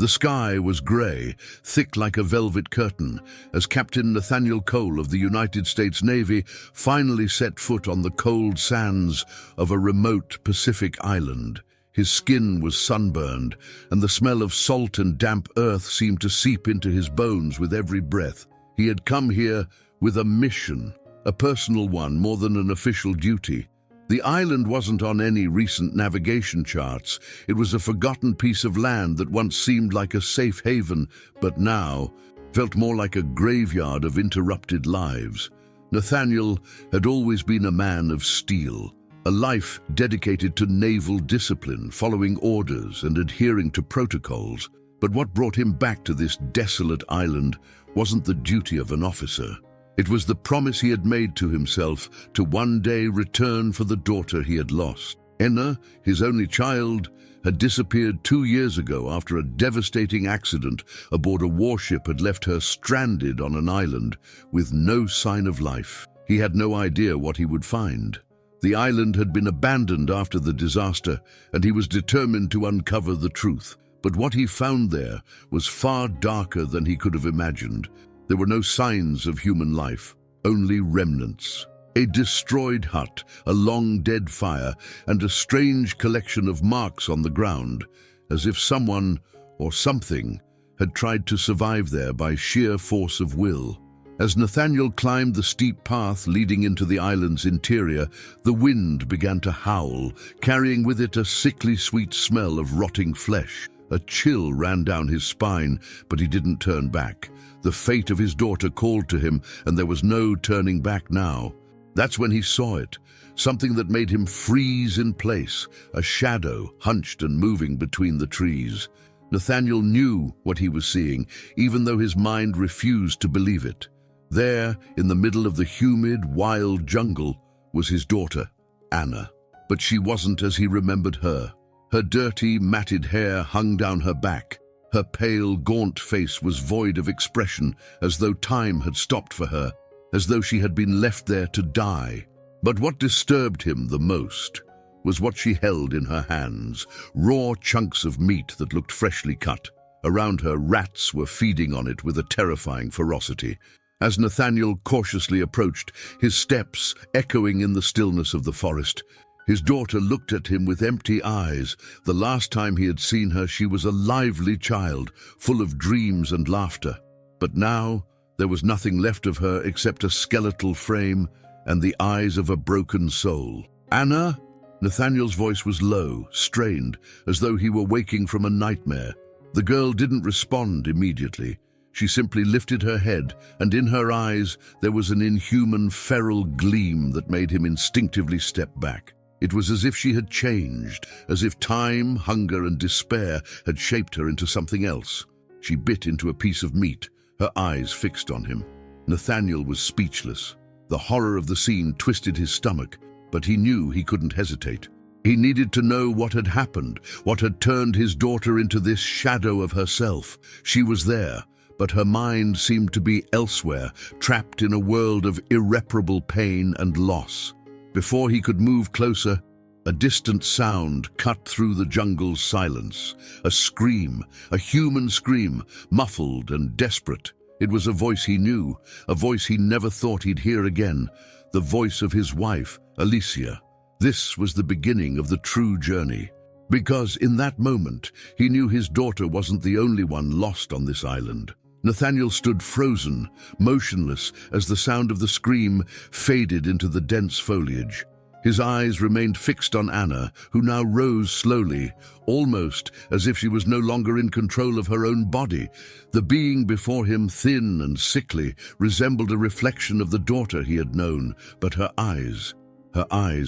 The sky was grey, thick like a velvet curtain, as Captain Nathaniel Cole of the United States Navy finally set foot on the cold sands of a remote Pacific island. His skin was sunburned, and the smell of salt and damp earth seemed to seep into his bones with every breath. He had come here with a mission, a personal one more than an official duty. The island wasn't on any recent navigation charts. It was a forgotten piece of land that once seemed like a safe haven, but now felt more like a graveyard of interrupted lives. Nathaniel had always been a man of steel, a life dedicated to naval discipline, following orders and adhering to protocols. But what brought him back to this desolate island wasn't the duty of an officer. It was the promise he had made to himself to one day return for the daughter he had lost. Enna, his only child, had disappeared 2 years ago after a devastating accident aboard a warship had left her stranded on an island with no sign of life. He had no idea what he would find. The island had been abandoned after the disaster, and he was determined to uncover the truth. But what he found there was far darker than he could have imagined. There were no signs of human life, only remnants. A destroyed hut, a long dead fire, and a strange collection of marks on the ground, as if someone or something had tried to survive there by sheer force of will. As Nathaniel climbed the steep path leading into the island's interior, the wind began to howl, carrying with it a sickly sweet smell of rotting flesh. A chill ran down his spine, but he didn't turn back. The fate of his daughter called to him, and there was no turning back now. That's when he saw it, something that made him freeze in place, a shadow hunched and moving between the trees. Nathaniel knew what he was seeing, even though his mind refused to believe it. There, in the middle of the humid, wild jungle, was his daughter, Anna. But she wasn't as he remembered her. Her dirty, matted hair hung down her back. Her pale, gaunt face was void of expression, as though time had stopped for her, as though she had been left there to die. But what disturbed him the most was what she held in her hands, raw chunks of meat that looked freshly cut. Around her, rats were feeding on it with a terrifying ferocity. As Nathaniel cautiously approached, his steps echoing in the stillness of the forest, his daughter looked at him with empty eyes. The last time he had seen her, she was a lively child, full of dreams and laughter. But now, there was nothing left of her except a skeletal frame and the eyes of a broken soul. "Anna?" Nathaniel's voice was low, strained, as though he were waking from a nightmare. The girl didn't respond immediately. She simply lifted her head, and in her eyes there was an inhuman, feral gleam that made him instinctively step back. It was as if she had changed, as if time, hunger, and despair had shaped her into something else. She bit into a piece of meat, her eyes fixed on him. Nathaniel was speechless. The horror of the scene twisted his stomach, but he knew he couldn't hesitate. He needed to know what had happened, what had turned his daughter into this shadow of herself. She was there, but her mind seemed to be elsewhere, trapped in a world of irreparable pain and loss. Before he could move closer, a distant sound cut through the jungle's silence. A scream, a human scream, muffled and desperate. It was a voice he knew, a voice he never thought he'd hear again, the voice of his wife, Alicia. This was the beginning of the true journey, because in that moment he knew his daughter wasn't the only one lost on this island. Nathaniel stood frozen, motionless, as the sound of the scream faded into the dense foliage. His eyes remained fixed on Anna, who now rose slowly, almost as if she was no longer in control of her own body. The being before him, thin and sickly, resembled a reflection of the daughter he had known, but her eyes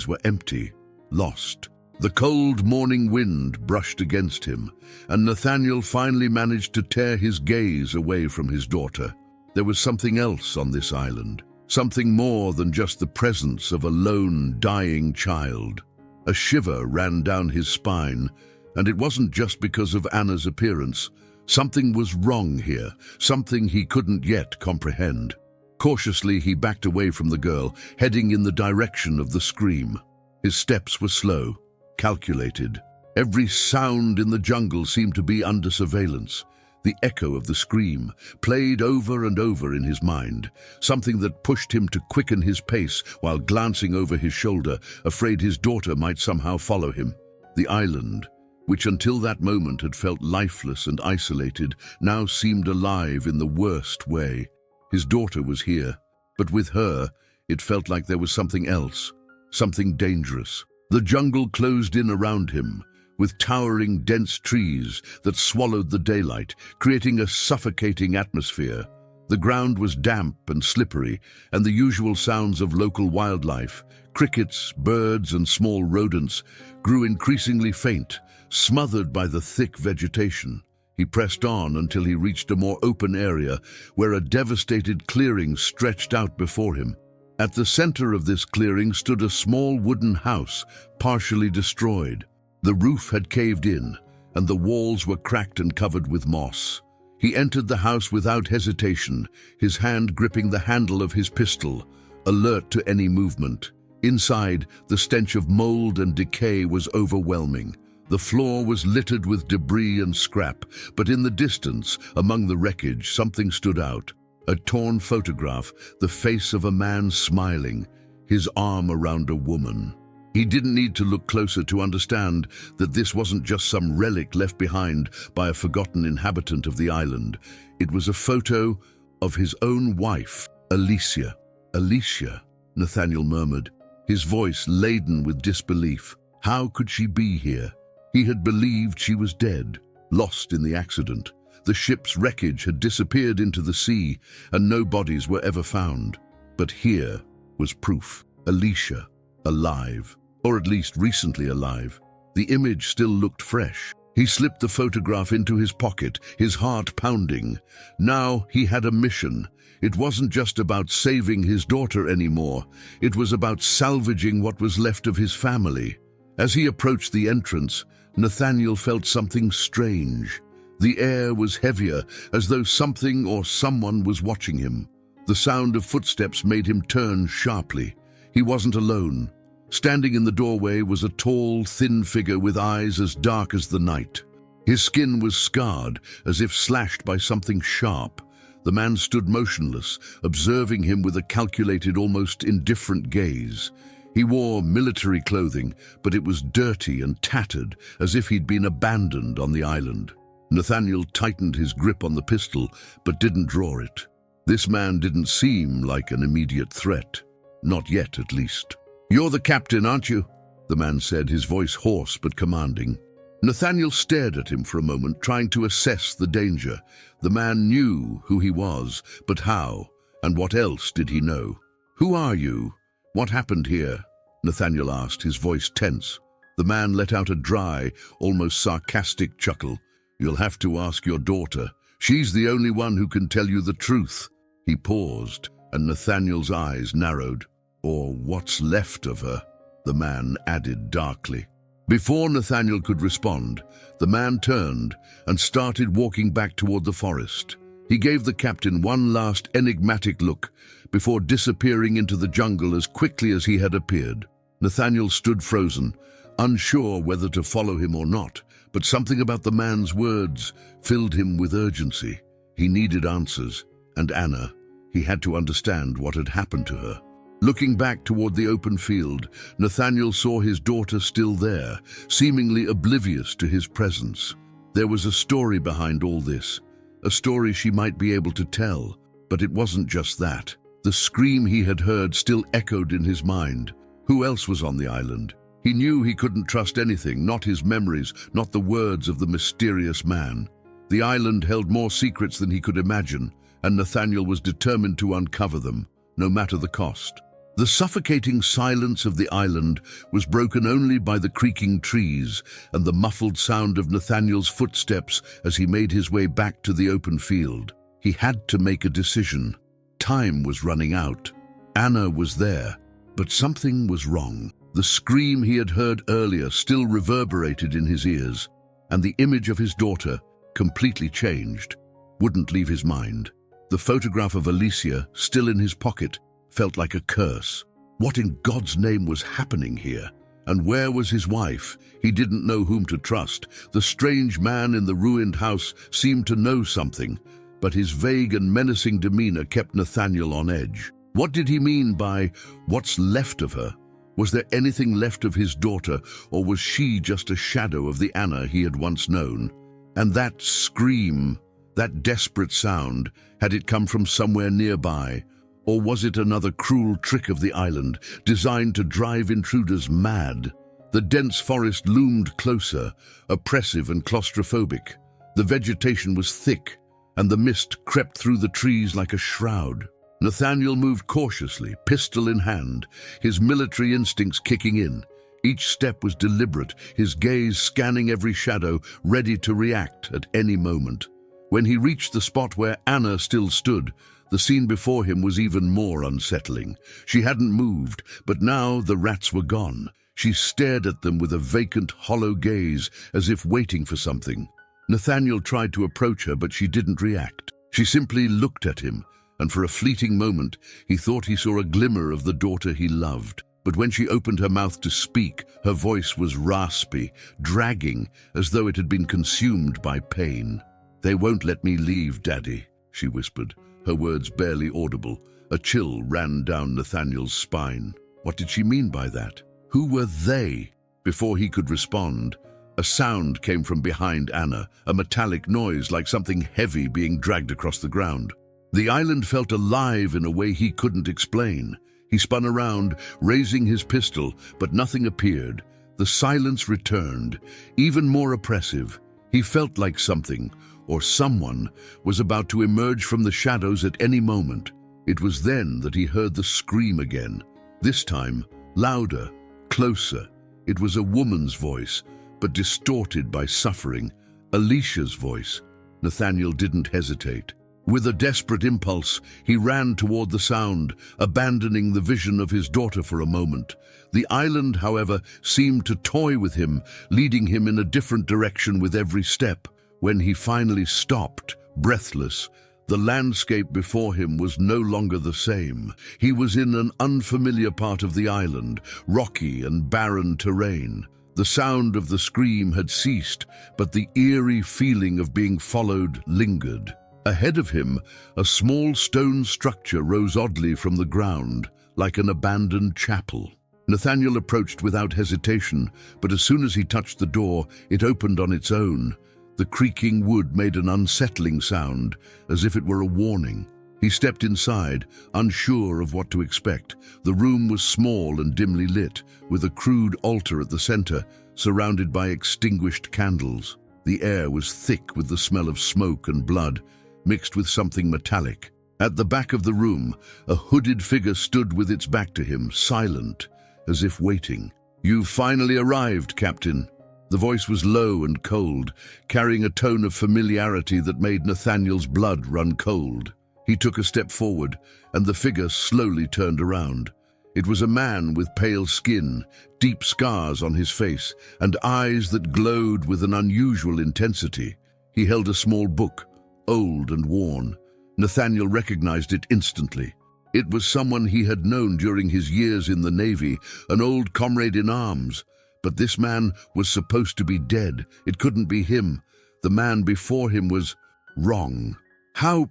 were empty, lost. The cold morning wind brushed against him, and Nathaniel finally managed to tear his gaze away from his daughter. There was something else on this island, something more than just the presence of a lone, dying child. A shiver ran down his spine, and it wasn't just because of Anna's appearance. Something was wrong here, something he couldn't yet comprehend. Cautiously, he backed away from the girl, heading in the direction of the scream. His steps were slow, calculated. Every sound in the jungle seemed to be under surveillance. The echo of the scream played over and over in his mind, something that pushed him to quicken his pace while glancing over his shoulder, afraid his daughter might somehow follow him. The island, which until that moment had felt lifeless and isolated, now seemed alive in the worst way. His daughter was here, but with her, it felt like there was something else, something dangerous. The jungle closed in around him, with towering, dense trees that swallowed the daylight, creating a suffocating atmosphere. The ground was damp and slippery, and the usual sounds of local wildlife, crickets, birds, and small rodents, grew increasingly faint, smothered by the thick vegetation. He pressed on until he reached a more open area where a devastated clearing stretched out before him. At the center of this clearing stood a small wooden house, partially destroyed. The roof had caved in, and the walls were cracked and covered with moss. He entered the house without hesitation, his hand gripping the handle of his pistol, alert to any movement. Inside, the stench of mold and decay was overwhelming. The floor was littered with debris and scrap, but in the distance, among the wreckage, something stood out. A torn photograph, the face of a man smiling, his arm around a woman. He didn't need to look closer to understand that this wasn't just some relic left behind by a forgotten inhabitant of the island. It was a photo of his own wife, Alicia. Alicia, Nathaniel murmured, his voice laden with disbelief. How could she be here? He had believed she was dead, lost in the accident. The ship's wreckage had disappeared into the sea, and no bodies were ever found. But here was proof. Alicia, alive. Or at least recently alive. The image still looked fresh. He slipped the photograph into his pocket, his heart pounding. Now he had a mission. It wasn't just about saving his daughter anymore. It was about salvaging what was left of his family. As he approached the entrance, Nathaniel felt something strange. The air was heavier, as though something or someone was watching him. The sound of footsteps made him turn sharply. He wasn't alone. Standing in the doorway was a tall, thin figure with eyes as dark as the night. His skin was scarred, as if slashed by something sharp. The man stood motionless, observing him with a calculated, almost indifferent gaze. He wore military clothing, but it was dirty and tattered, as if he'd been abandoned on the island. Nathaniel tightened his grip on the pistol, but didn't draw it. This man didn't seem like an immediate threat. Not yet, at least. "You're the captain, aren't you?" the man said, his voice hoarse but commanding. Nathaniel stared at him for a moment, trying to assess the danger. The man knew who he was, but how, and what else did he know? "Who are you? What happened here?" Nathaniel asked, his voice tense. The man let out a dry, almost sarcastic chuckle. "You'll have to ask your daughter. She's the only one who can tell you the truth." He paused, and Nathaniel's eyes narrowed. "Or what's left of her," the man added darkly. Before Nathaniel could respond, the man turned and started walking back toward the forest. He gave the captain one last enigmatic look before disappearing into the jungle as quickly as he had appeared. Nathaniel stood frozen, unsure whether to follow him or not, but something about the man's words filled him with urgency. He needed answers, and Anna, he had to understand what had happened to her. Looking back toward the open field, Nathaniel saw his daughter still there, seemingly oblivious to his presence. There was a story behind all this, a story she might be able to tell, but it wasn't just that. The scream he had heard still echoed in his mind. Who else was on the island? He knew he couldn't trust anything, not his memories, not the words of the mysterious man. The island held more secrets than he could imagine, and Nathaniel was determined to uncover them, no matter the cost. The suffocating silence of the island was broken only by the creaking trees and the muffled sound of Nathaniel's footsteps as he made his way back to the open field. He had to make a decision. Time was running out. Anna was there, but something was wrong. The scream he had heard earlier still reverberated in his ears, and the image of his daughter, completely changed, wouldn't leave his mind. The photograph of Alicia, still in his pocket, felt like a curse. What in God's name was happening here? And where was his wife? He didn't know whom to trust. The strange man in the ruined house seemed to know something, but his vague and menacing demeanor kept Nathaniel on edge. What did he mean by "what's left of her"? Was there anything left of his daughter, or was she just a shadow of the Anna he had once known? And that scream, that desperate sound, had it come from somewhere nearby? Or was it another cruel trick of the island, designed to drive intruders mad? The dense forest loomed closer, oppressive and claustrophobic. The vegetation was thick, and the mist crept through the trees like a shroud. Nathaniel moved cautiously, pistol in hand, his military instincts kicking in. Each step was deliberate, his gaze scanning every shadow, ready to react at any moment. When he reached the spot where Anna still stood, the scene before him was even more unsettling. She hadn't moved, but now the rats were gone. She stared at them with a vacant, hollow gaze, as if waiting for something. Nathaniel tried to approach her, but she didn't react. She simply looked at him, and for a fleeting moment, he thought he saw a glimmer of the daughter he loved. But when she opened her mouth to speak, her voice was raspy, dragging, as though it had been consumed by pain. "They won't let me leave, Daddy," she whispered, her words barely audible. A chill ran down Nathaniel's spine. What did she mean by that? Who were they? Before he could respond, a sound came from behind Anna, a metallic noise like something heavy being dragged across the ground. The island felt alive in a way he couldn't explain. He spun around, raising his pistol, but nothing appeared. The silence returned, even more oppressive. He felt like something, or someone, was about to emerge from the shadows at any moment. It was then that he heard the scream again. This time, louder, closer. It was a woman's voice, but distorted by suffering. Alicia's voice. Nathaniel didn't hesitate. With a desperate impulse, he ran toward the sound, abandoning the vision of his daughter for a moment. The island, however, seemed to toy with him, leading him in a different direction with every step. When he finally stopped, breathless, the landscape before him was no longer the same. He was in an unfamiliar part of the island, rocky and barren terrain. The sound of the scream had ceased, but the eerie feeling of being followed lingered. Ahead of him, a small stone structure rose oddly from the ground, like an abandoned chapel. Nathaniel approached without hesitation, but as soon as he touched the door, it opened on its own. The creaking wood made an unsettling sound, as if it were a warning. He stepped inside, unsure of what to expect. The room was small and dimly lit, with a crude altar at the center, surrounded by extinguished candles. The air was thick with the smell of smoke and blood, mixed with something metallic. At the back of the room, a hooded figure stood with its back to him, silent, as if waiting. "You've finally arrived, Captain." The voice was low and cold, carrying a tone of familiarity that made Nathaniel's blood run cold. He took a step forward, and the figure slowly turned around. It was a man with pale skin, deep scars on his face, and eyes that glowed with an unusual intensity. He held a small book, old and worn. Nathaniel recognized it instantly. It was someone he had known during his years in the Navy, an old comrade in arms. But this man was supposed to be dead. It couldn't be him. The man before him was wrong. How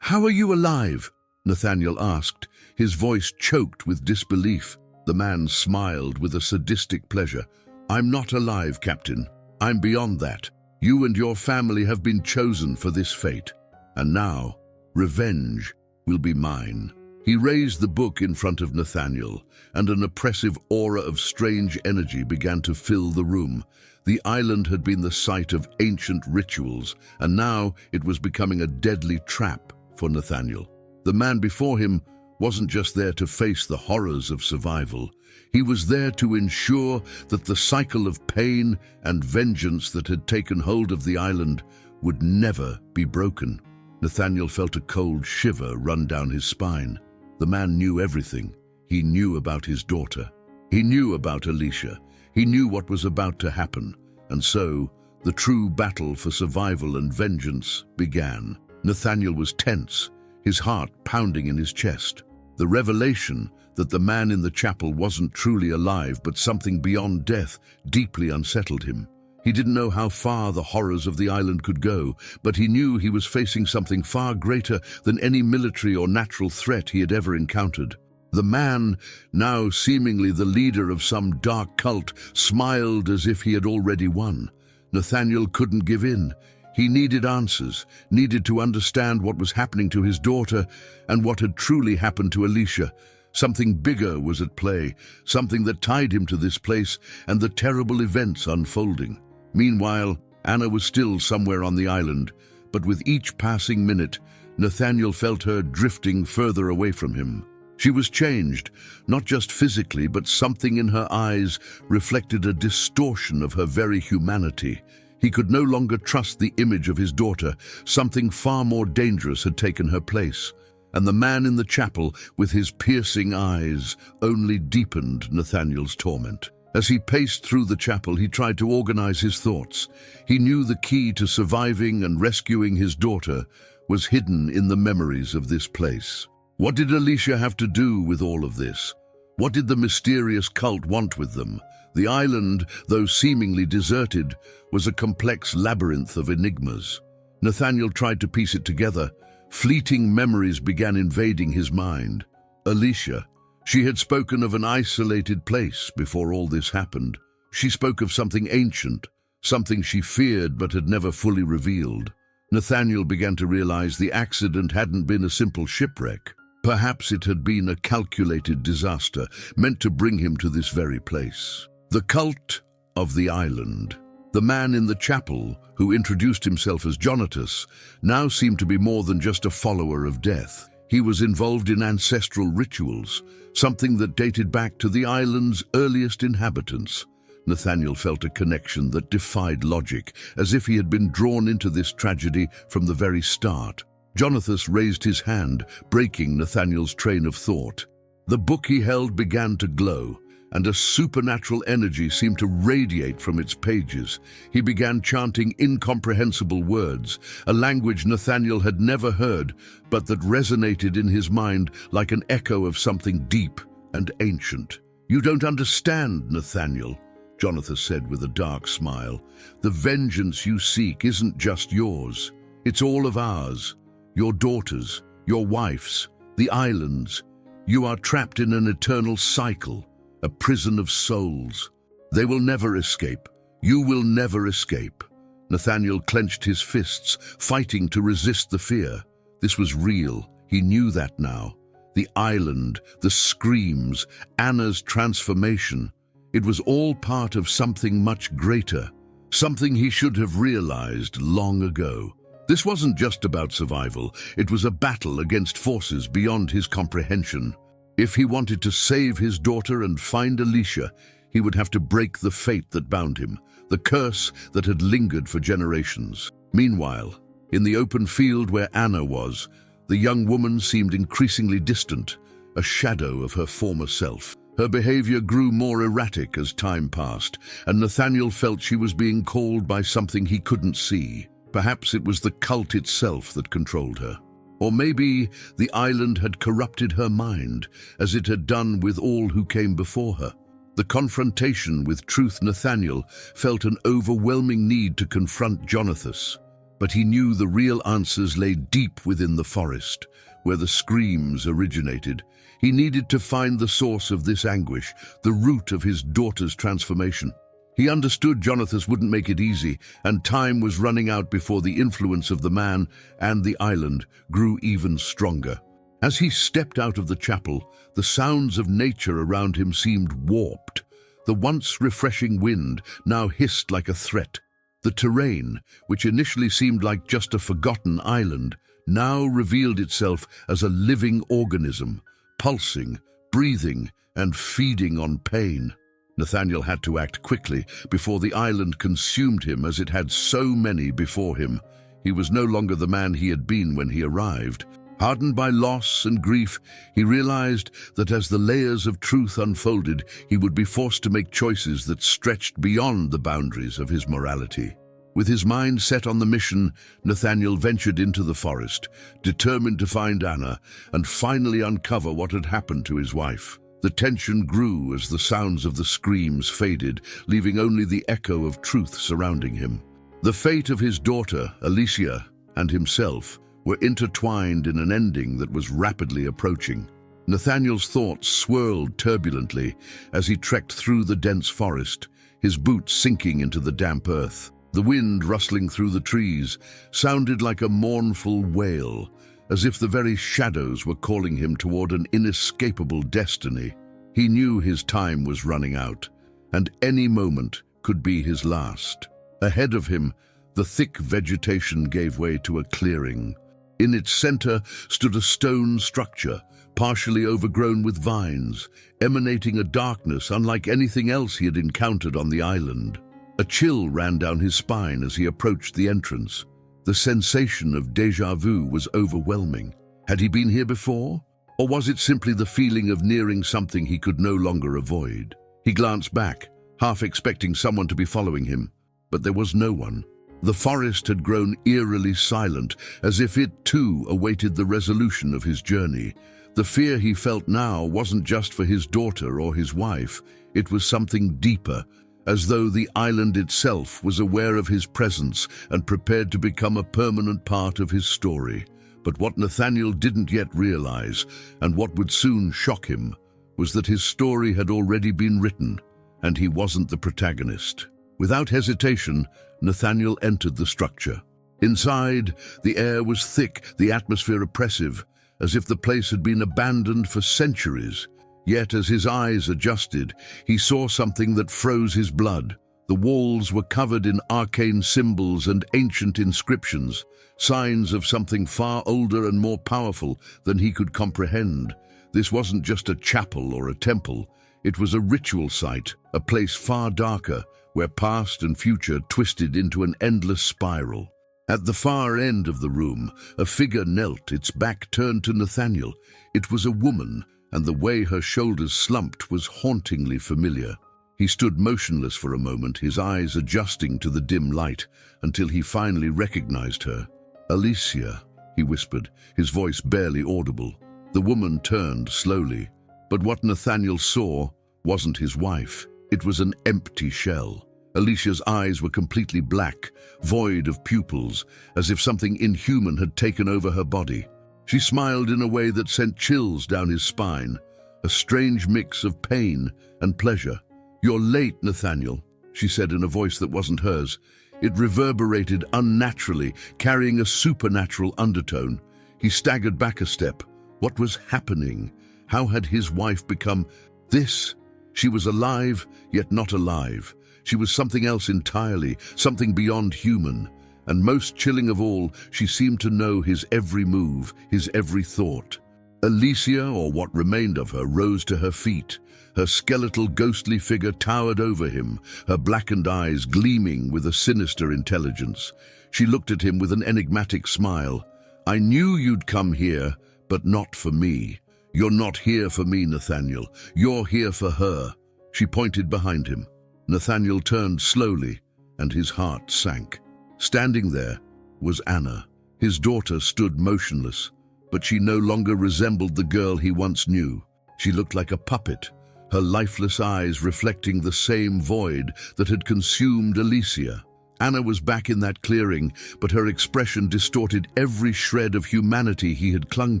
are you alive?" Nathaniel asked, his voice choked with disbelief. The man smiled with a sadistic pleasure. "I'm not alive, Captain. I'm beyond that. You and your family have been chosen for this fate. And now, revenge will be mine." He raised the book in front of Nathaniel, and an oppressive aura of strange energy began to fill the room. The island had been the site of ancient rituals, and now it was becoming a deadly trap for Nathaniel. The man before him wasn't just there to face the horrors of survival. He was there to ensure that the cycle of pain and vengeance that had taken hold of the island would never be broken. Nathaniel felt a cold shiver run down his spine. The man knew everything. He knew about his daughter. He knew about Alicia. He knew what was about to happen. And so, the true battle for survival and vengeance began. Nathaniel was tense, his heart pounding in his chest. The revelation that the man in the chapel wasn't truly alive, but something beyond death, deeply unsettled him. He didn't know how far the horrors of the island could go, but he knew he was facing something far greater than any military or natural threat he had ever encountered. The man, now seemingly the leader of some dark cult, smiled as if he had already won. Nathaniel couldn't give in. He needed answers, needed to understand what was happening to his daughter and what had truly happened to Alicia. Something bigger was at play, something that tied him to this place and the terrible events unfolding. Meanwhile, Anna was still somewhere on the island, but with each passing minute, Nathaniel felt her drifting further away from him. She was changed, not just physically, but something in her eyes reflected a distortion of her very humanity. He could no longer trust the image of his daughter. Something far more dangerous had taken her place. And the man in the chapel, with his piercing eyes, only deepened Nathaniel's torment. As he paced through the chapel, he tried to organize his thoughts. He knew the key to surviving and rescuing his daughter was hidden in the memories of this place. What did Alicia have to do with all of this? What did the mysterious cult want with them? The island, though seemingly deserted, was a complex labyrinth of enigmas. Nathaniel tried to piece it together. Fleeting memories began invading his mind. Alicia. She had spoken of an isolated place before all this happened. She spoke of something ancient, something she feared but had never fully revealed. Nathaniel began to realize the accident hadn't been a simple shipwreck. Perhaps it had been a calculated disaster, meant to bring him to this very place. The cult of the island. The man in the chapel, who introduced himself as Jonatas, now seemed to be more than just a follower of death. He was involved in ancestral rituals, something that dated back to the island's earliest inhabitants. Nathaniel felt a connection that defied logic, as if he had been drawn into this tragedy from the very start. Jonatas raised his hand, breaking Nathaniel's train of thought. The book he held began to glow, and a supernatural energy seemed to radiate from its pages. He began chanting incomprehensible words, a language Nathaniel had never heard, but that resonated in his mind like an echo of something deep and ancient. "You don't understand, Nathaniel," Jonatas said with a dark smile. "The vengeance you seek isn't just yours. It's all of ours. Your daughter's, your wife's, the island's. You are trapped in an eternal cycle, a prison of souls. They will never escape. You will never escape." Nathaniel clenched his fists, fighting to resist the fear. This was real. He knew that now. The island, the screams, Anna's transformation. It was all part of something much greater, something he should have realized long ago. This wasn't just about survival. It was a battle against forces beyond his comprehension. If he wanted to save his daughter and find Alicia, he would have to break the fate that bound him, the curse that had lingered for generations. Meanwhile, in the open field where Anna was, the young woman seemed increasingly distant, a shadow of her former self. Her behavior grew more erratic as time passed, and Nathaniel felt she was being called by something he couldn't see. Perhaps it was the cult itself that controlled her. Or maybe the island had corrupted her mind, as it had done with all who came before her. The confrontation with truth. Nathaniel felt an overwhelming need to confront Jonatas, but he knew the real answers lay deep within the forest, where the screams originated. He needed to find the source of this anguish, the root of his daughter's transformation. He understood Jonatas wouldn't make it easy, and time was running out before the influence of the man and the island grew even stronger. As he stepped out of the chapel, the sounds of nature around him seemed warped. The once refreshing wind now hissed like a threat. The terrain, which initially seemed like just a forgotten island, now revealed itself as a living organism, pulsing, breathing, and feeding on pain. Nathaniel had to act quickly before the island consumed him as it had so many before him. He was no longer the man he had been when he arrived. Hardened by loss and grief, he realized that as the layers of truth unfolded, he would be forced to make choices that stretched beyond the boundaries of his morality. With his mind set on the mission, Nathaniel ventured into the forest, determined to find Anna and finally uncover what had happened to his wife. The tension grew as the sounds of the screams faded, leaving only the echo of truth surrounding him. The fate of his daughter, Alicia, and himself were intertwined in an ending that was rapidly approaching. Nathaniel's thoughts swirled turbulently as he trekked through the dense forest, his boots sinking into the damp earth. The wind rustling through the trees sounded like a mournful wail, as if the very shadows were calling him toward an inescapable destiny. He knew his time was running out, and any moment could be his last. Ahead of him, the thick vegetation gave way to a clearing. In its center stood a stone structure, partially overgrown with vines, emanating a darkness unlike anything else he had encountered on the island. A chill ran down his spine as he approached the entrance. The sensation of déjà vu was overwhelming. Had he been here before? Or was it simply the feeling of nearing something he could no longer avoid? He glanced back, half expecting someone to be following him, but there was no one. The forest had grown eerily silent, as if it too awaited the resolution of his journey. The fear he felt now wasn't just for his daughter or his wife. It was something deeper, as though the island itself was aware of his presence and prepared to become a permanent part of his story. But what Nathaniel didn't yet realize, and what would soon shock him, was that his story had already been written, and he wasn't the protagonist. Without hesitation, Nathaniel entered the structure. Inside, the air was thick, the atmosphere oppressive, as if the place had been abandoned for centuries. Yet as his eyes adjusted, he saw something that froze his blood. The walls were covered in arcane symbols and ancient inscriptions, signs of something far older and more powerful than he could comprehend. This wasn't just a chapel or a temple. It was a ritual site, a place far darker, where past and future twisted into an endless spiral. At the far end of the room, a figure knelt, its back turned to Nathaniel. It was a woman, and the way her shoulders slumped was hauntingly familiar. He stood motionless for a moment, his eyes adjusting to the dim light, until he finally recognized her. "Alicia," he whispered, his voice barely audible. The woman turned slowly, but what Nathaniel saw wasn't his wife. It was an empty shell. Alicia's eyes were completely black, void of pupils, as if something inhuman had taken over her body. She smiled in a way that sent chills down his spine, a strange mix of pain and pleasure. "You're late, Nathaniel," she said in a voice that wasn't hers. It reverberated unnaturally, carrying a supernatural undertone. He staggered back a step. What was happening? How had his wife become this? She was alive, yet not alive. She was something else entirely, something beyond human. And most chilling of all, she seemed to know his every move, his every thought. Alicia, or what remained of her, rose to her feet. Her skeletal, ghostly figure towered over him, her blackened eyes gleaming with a sinister intelligence. She looked at him with an enigmatic smile. "I knew you'd come here, but not for me. You're not here for me, Nathaniel. You're here for her." She pointed behind him. Nathaniel turned slowly, and his heart sank. Standing there was Anna. His daughter stood motionless, but she no longer resembled the girl he once knew. She looked like a puppet, her lifeless eyes reflecting the same void that had consumed Alicia. Anna was back in that clearing, but her expression distorted every shred of humanity he had clung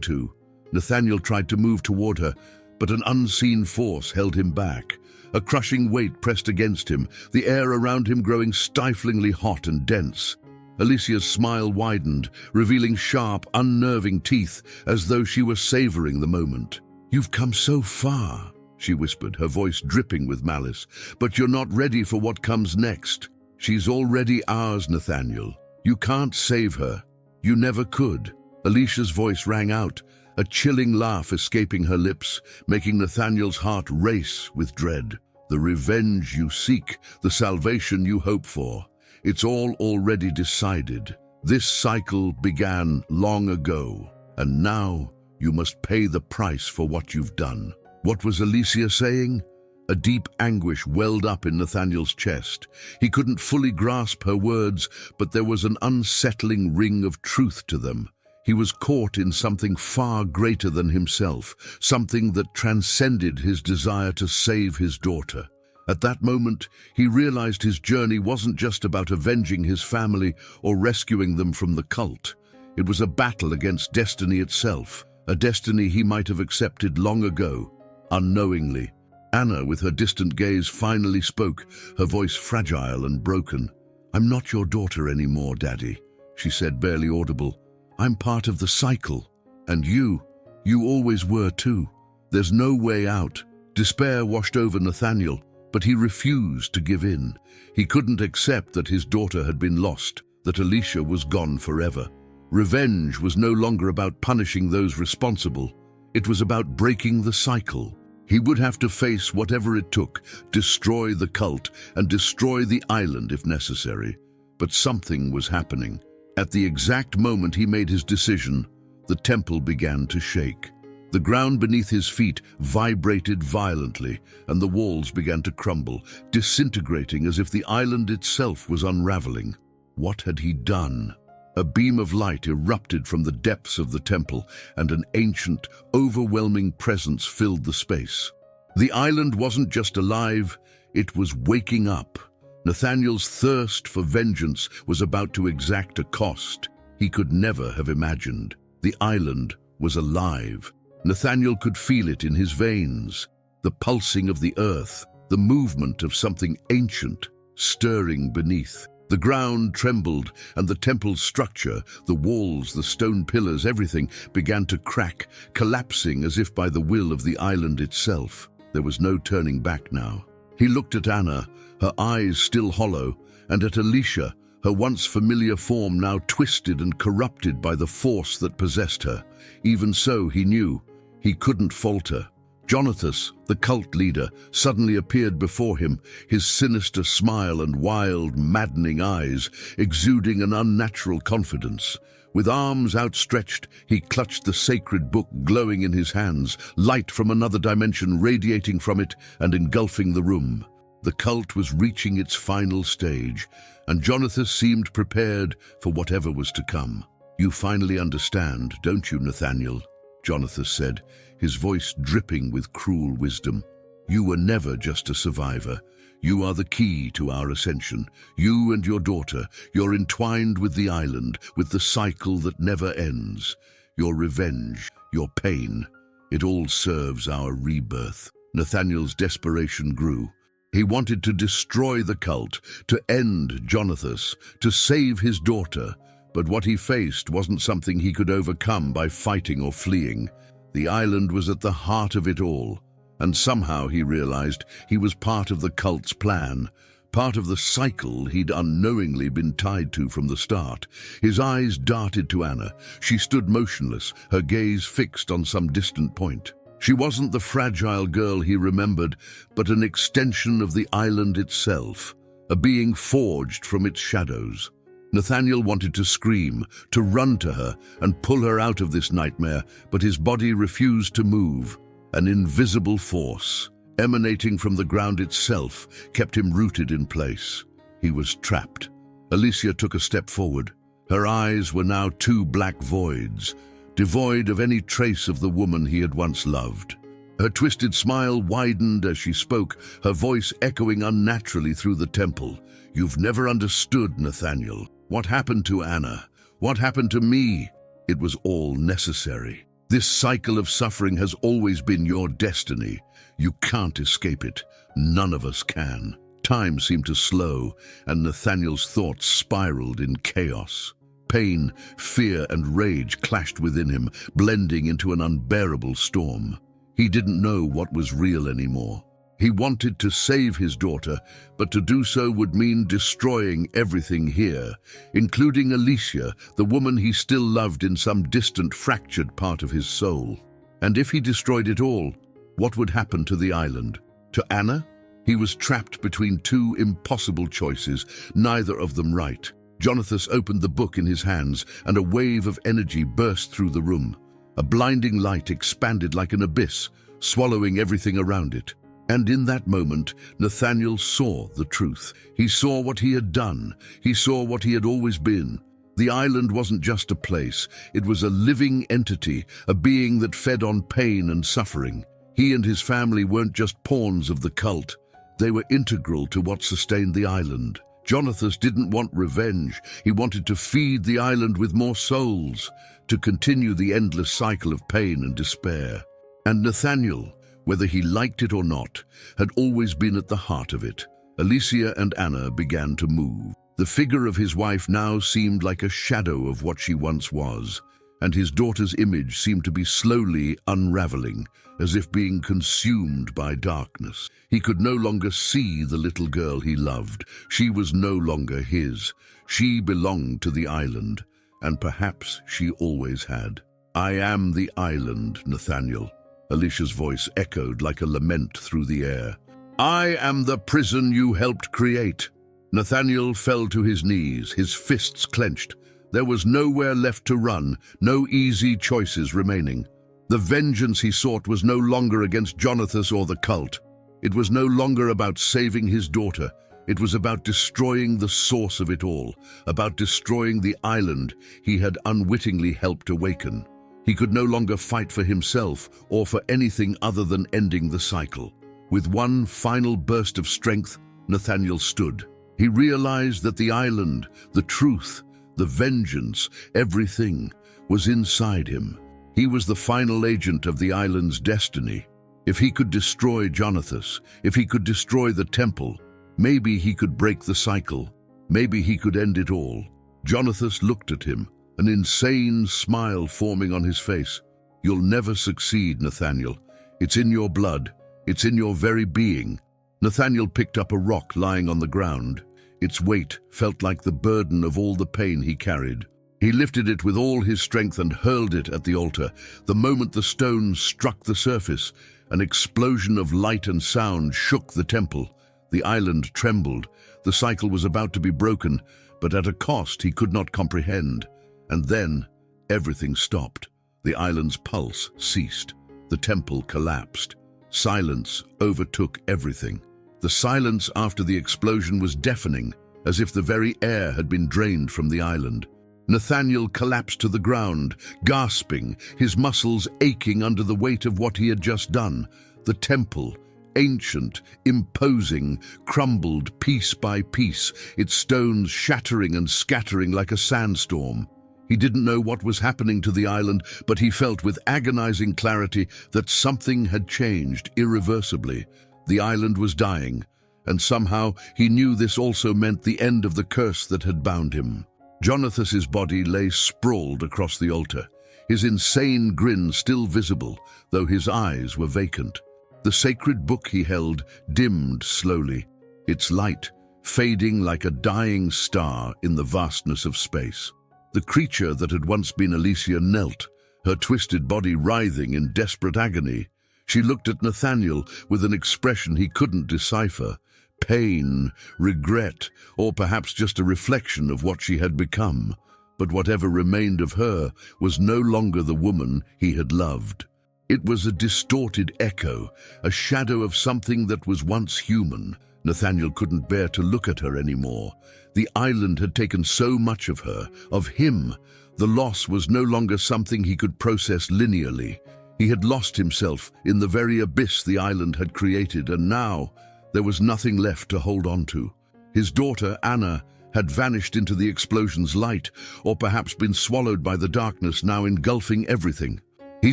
to. Nathaniel tried to move toward her, but an unseen force held him back. A crushing weight pressed against him, the air around him growing stiflingly hot and dense. Alicia's smile widened, revealing sharp, unnerving teeth, as though she were savoring the moment. "You've come so far," she whispered, her voice dripping with malice, "but you're not ready for what comes next. She's already ours, Nathaniel. You can't save her. You never could." Alicia's voice rang out, a chilling laugh escaping her lips, making Nathaniel's heart race with dread. "The revenge you seek, the salvation you hope for. It's all already decided. This cycle began long ago, and now you must pay the price for what you've done." What was Alicia saying? A deep anguish welled up in Nathaniel's chest. He couldn't fully grasp her words, but there was an unsettling ring of truth to them. He was caught in something far greater than himself, something that transcended his desire to save his daughter. At that moment, he realized his journey wasn't just about avenging his family or rescuing them from the cult. It was a battle against destiny itself, a destiny he might have accepted long ago, unknowingly. Anna, with her distant gaze, finally spoke, her voice fragile and broken. "I'm not your daughter anymore, Daddy," she said, barely audible. "I'm part of the cycle. And you always were too. There's no way out." Despair washed over Nathaniel, but he refused to give in. He couldn't accept that his daughter had been lost, that Alicia was gone forever. Revenge was no longer about punishing those responsible. It was about breaking the cycle. He would have to face whatever it took, destroy the cult and destroy the island if necessary. But something was happening. At the exact moment he made his decision, the temple began to shake. The ground beneath his feet vibrated violently, and the walls began to crumble, disintegrating as if the island itself was unraveling. What had he done? A beam of light erupted from the depths of the temple, and an ancient, overwhelming presence filled the space. The island wasn't just alive, it was waking up. Nathaniel's thirst for vengeance was about to exact a cost he could never have imagined. The island was alive. Nathaniel could feel it in his veins, the pulsing of the earth, the movement of something ancient, stirring beneath. The ground trembled, and the temple's structure, the walls, the stone pillars, everything began to crack, collapsing as if by the will of the island itself. There was no turning back now. He looked at Anna, her eyes still hollow, and at Alicia, her once familiar form now twisted and corrupted by the force that possessed her. Even so, he knew he couldn't falter. Jonathas, the cult leader, suddenly appeared before him, his sinister smile and wild, maddening eyes exuding an unnatural confidence. With arms outstretched, he clutched the sacred book glowing in his hands, light from another dimension radiating from it and engulfing the room. The cult was reaching its final stage, and Jonathas seemed prepared for whatever was to come. "You finally understand, don't you, Nathaniel?" Jonathas said, his voice dripping with cruel wisdom. "You were never just a survivor. You are the key to our ascension. You and your daughter, you're entwined with the island, with the cycle that never ends. Your revenge, your pain, it all serves our rebirth." Nathaniel's desperation grew. He wanted to destroy the cult, to end Jonathas, to save his daughter. But what he faced wasn't something he could overcome by fighting or fleeing. The island was at the heart of it all, and somehow he realized he was part of the cult's plan, part of the cycle he'd unknowingly been tied to from the start. His eyes darted to Anna. She stood motionless, her gaze fixed on some distant point. She wasn't the fragile girl he remembered, but an extension of the island itself, a being forged from its shadows. Nathaniel wanted to scream, to run to her and pull her out of this nightmare, but his body refused to move. An invisible force, emanating from the ground itself, kept him rooted in place. He was trapped. Alicia took a step forward. Her eyes were now two black voids, devoid of any trace of the woman he had once loved. Her twisted smile widened as she spoke, her voice echoing unnaturally through the temple. "You've never understood, Nathaniel. What happened to Anna? What happened to me? It was all necessary. This cycle of suffering has always been your destiny. You can't escape it. None of us can." Time seemed to slow, and Nathaniel's thoughts spiraled in chaos. Pain, fear, and rage clashed within him, blending into an unbearable storm. He didn't know what was real anymore. He wanted to save his daughter, but to do so would mean destroying everything here, including Alicia, the woman he still loved in some distant, fractured part of his soul. And if he destroyed it all, what would happen to the island? To Anna? He was trapped between two impossible choices, neither of them right. Jonathas opened the book in his hands, and a wave of energy burst through the room. A blinding light expanded like an abyss, swallowing everything around it. And in that moment, Nathaniel saw the truth. He saw what he had done. He saw what he had always been, The island wasn't just a place, it was a living entity, a being that fed on pain and suffering. He and his family weren't just pawns of the cult, they were integral to what sustained the island. Jonathan didn't want revenge, he wanted to feed the island with more souls, to continue the endless cycle of pain and despair. And Nathaniel, whether he liked it or not, had always been at the heart of it. Alicia and Anna began to move. The figure of his wife now seemed like a shadow of what she once was, and his daughter's image seemed to be slowly unraveling, as if being consumed by darkness. He could no longer see the little girl he loved. She was no longer his. She belonged to the island, and perhaps she always had. "I am the island, Nathaniel." Alicia's voice echoed like a lament through the air. "I am the prison you helped create." Nathaniel fell to his knees, his fists clenched. There was nowhere left to run, no easy choices remaining. The vengeance he sought was no longer against Jonathan or the cult. It was no longer about saving his daughter. It was about destroying the source of it all, about destroying the island he had unwittingly helped awaken. He could no longer fight for himself or for anything other than ending the cycle. With one final burst of strength, Nathaniel stood. He realized that the island, the truth, the vengeance, everything was inside him. He was the final agent of the island's destiny. If he could destroy Jonathan, if he could destroy the temple, maybe he could break the cycle. Maybe he could end it all. Jonathan looked at him, an insane smile forming on his face. "You'll never succeed, Nathaniel. It's in your blood. It's in your very being." Nathaniel picked up a rock lying on the ground. Its weight felt like the burden of all the pain he carried. He lifted it with all his strength and hurled it at the altar. The moment the stone struck the surface, an explosion of light and sound shook the temple. The island trembled. The cycle was about to be broken, but at a cost he could not comprehend. And then everything stopped. The island's pulse ceased. The temple collapsed. Silence overtook everything. The silence after the explosion was deafening, as if the very air had been drained from the island. Nathaniel collapsed to the ground, gasping, his muscles aching under the weight of what he had just done. The temple, ancient, imposing, crumbled piece by piece, its stones shattering and scattering like a sandstorm. He didn't know what was happening to the island, but he felt with agonizing clarity that something had changed irreversibly. The island was dying, and somehow he knew this also meant the end of the curse that had bound him. Jonathan's body lay sprawled across the altar, his insane grin still visible, though his eyes were vacant. The sacred book he held dimmed slowly, its light fading like a dying star in the vastness of space. The creature that had once been Alicia knelt, her twisted body writhing in desperate agony. She looked at Nathaniel with an expression he couldn't decipher. Pain, regret, or perhaps just a reflection of what she had become. But whatever remained of her was no longer the woman he had loved. It was a distorted echo, a shadow of something that was once human. Nathaniel couldn't bear to look at her anymore. The island had taken so much of her, of him. The loss was no longer something he could process linearly. He had lost himself in the very abyss the island had created, and now there was nothing left to hold on to. His daughter, Anna, had vanished into the explosion's light, or perhaps been swallowed by the darkness now engulfing everything. He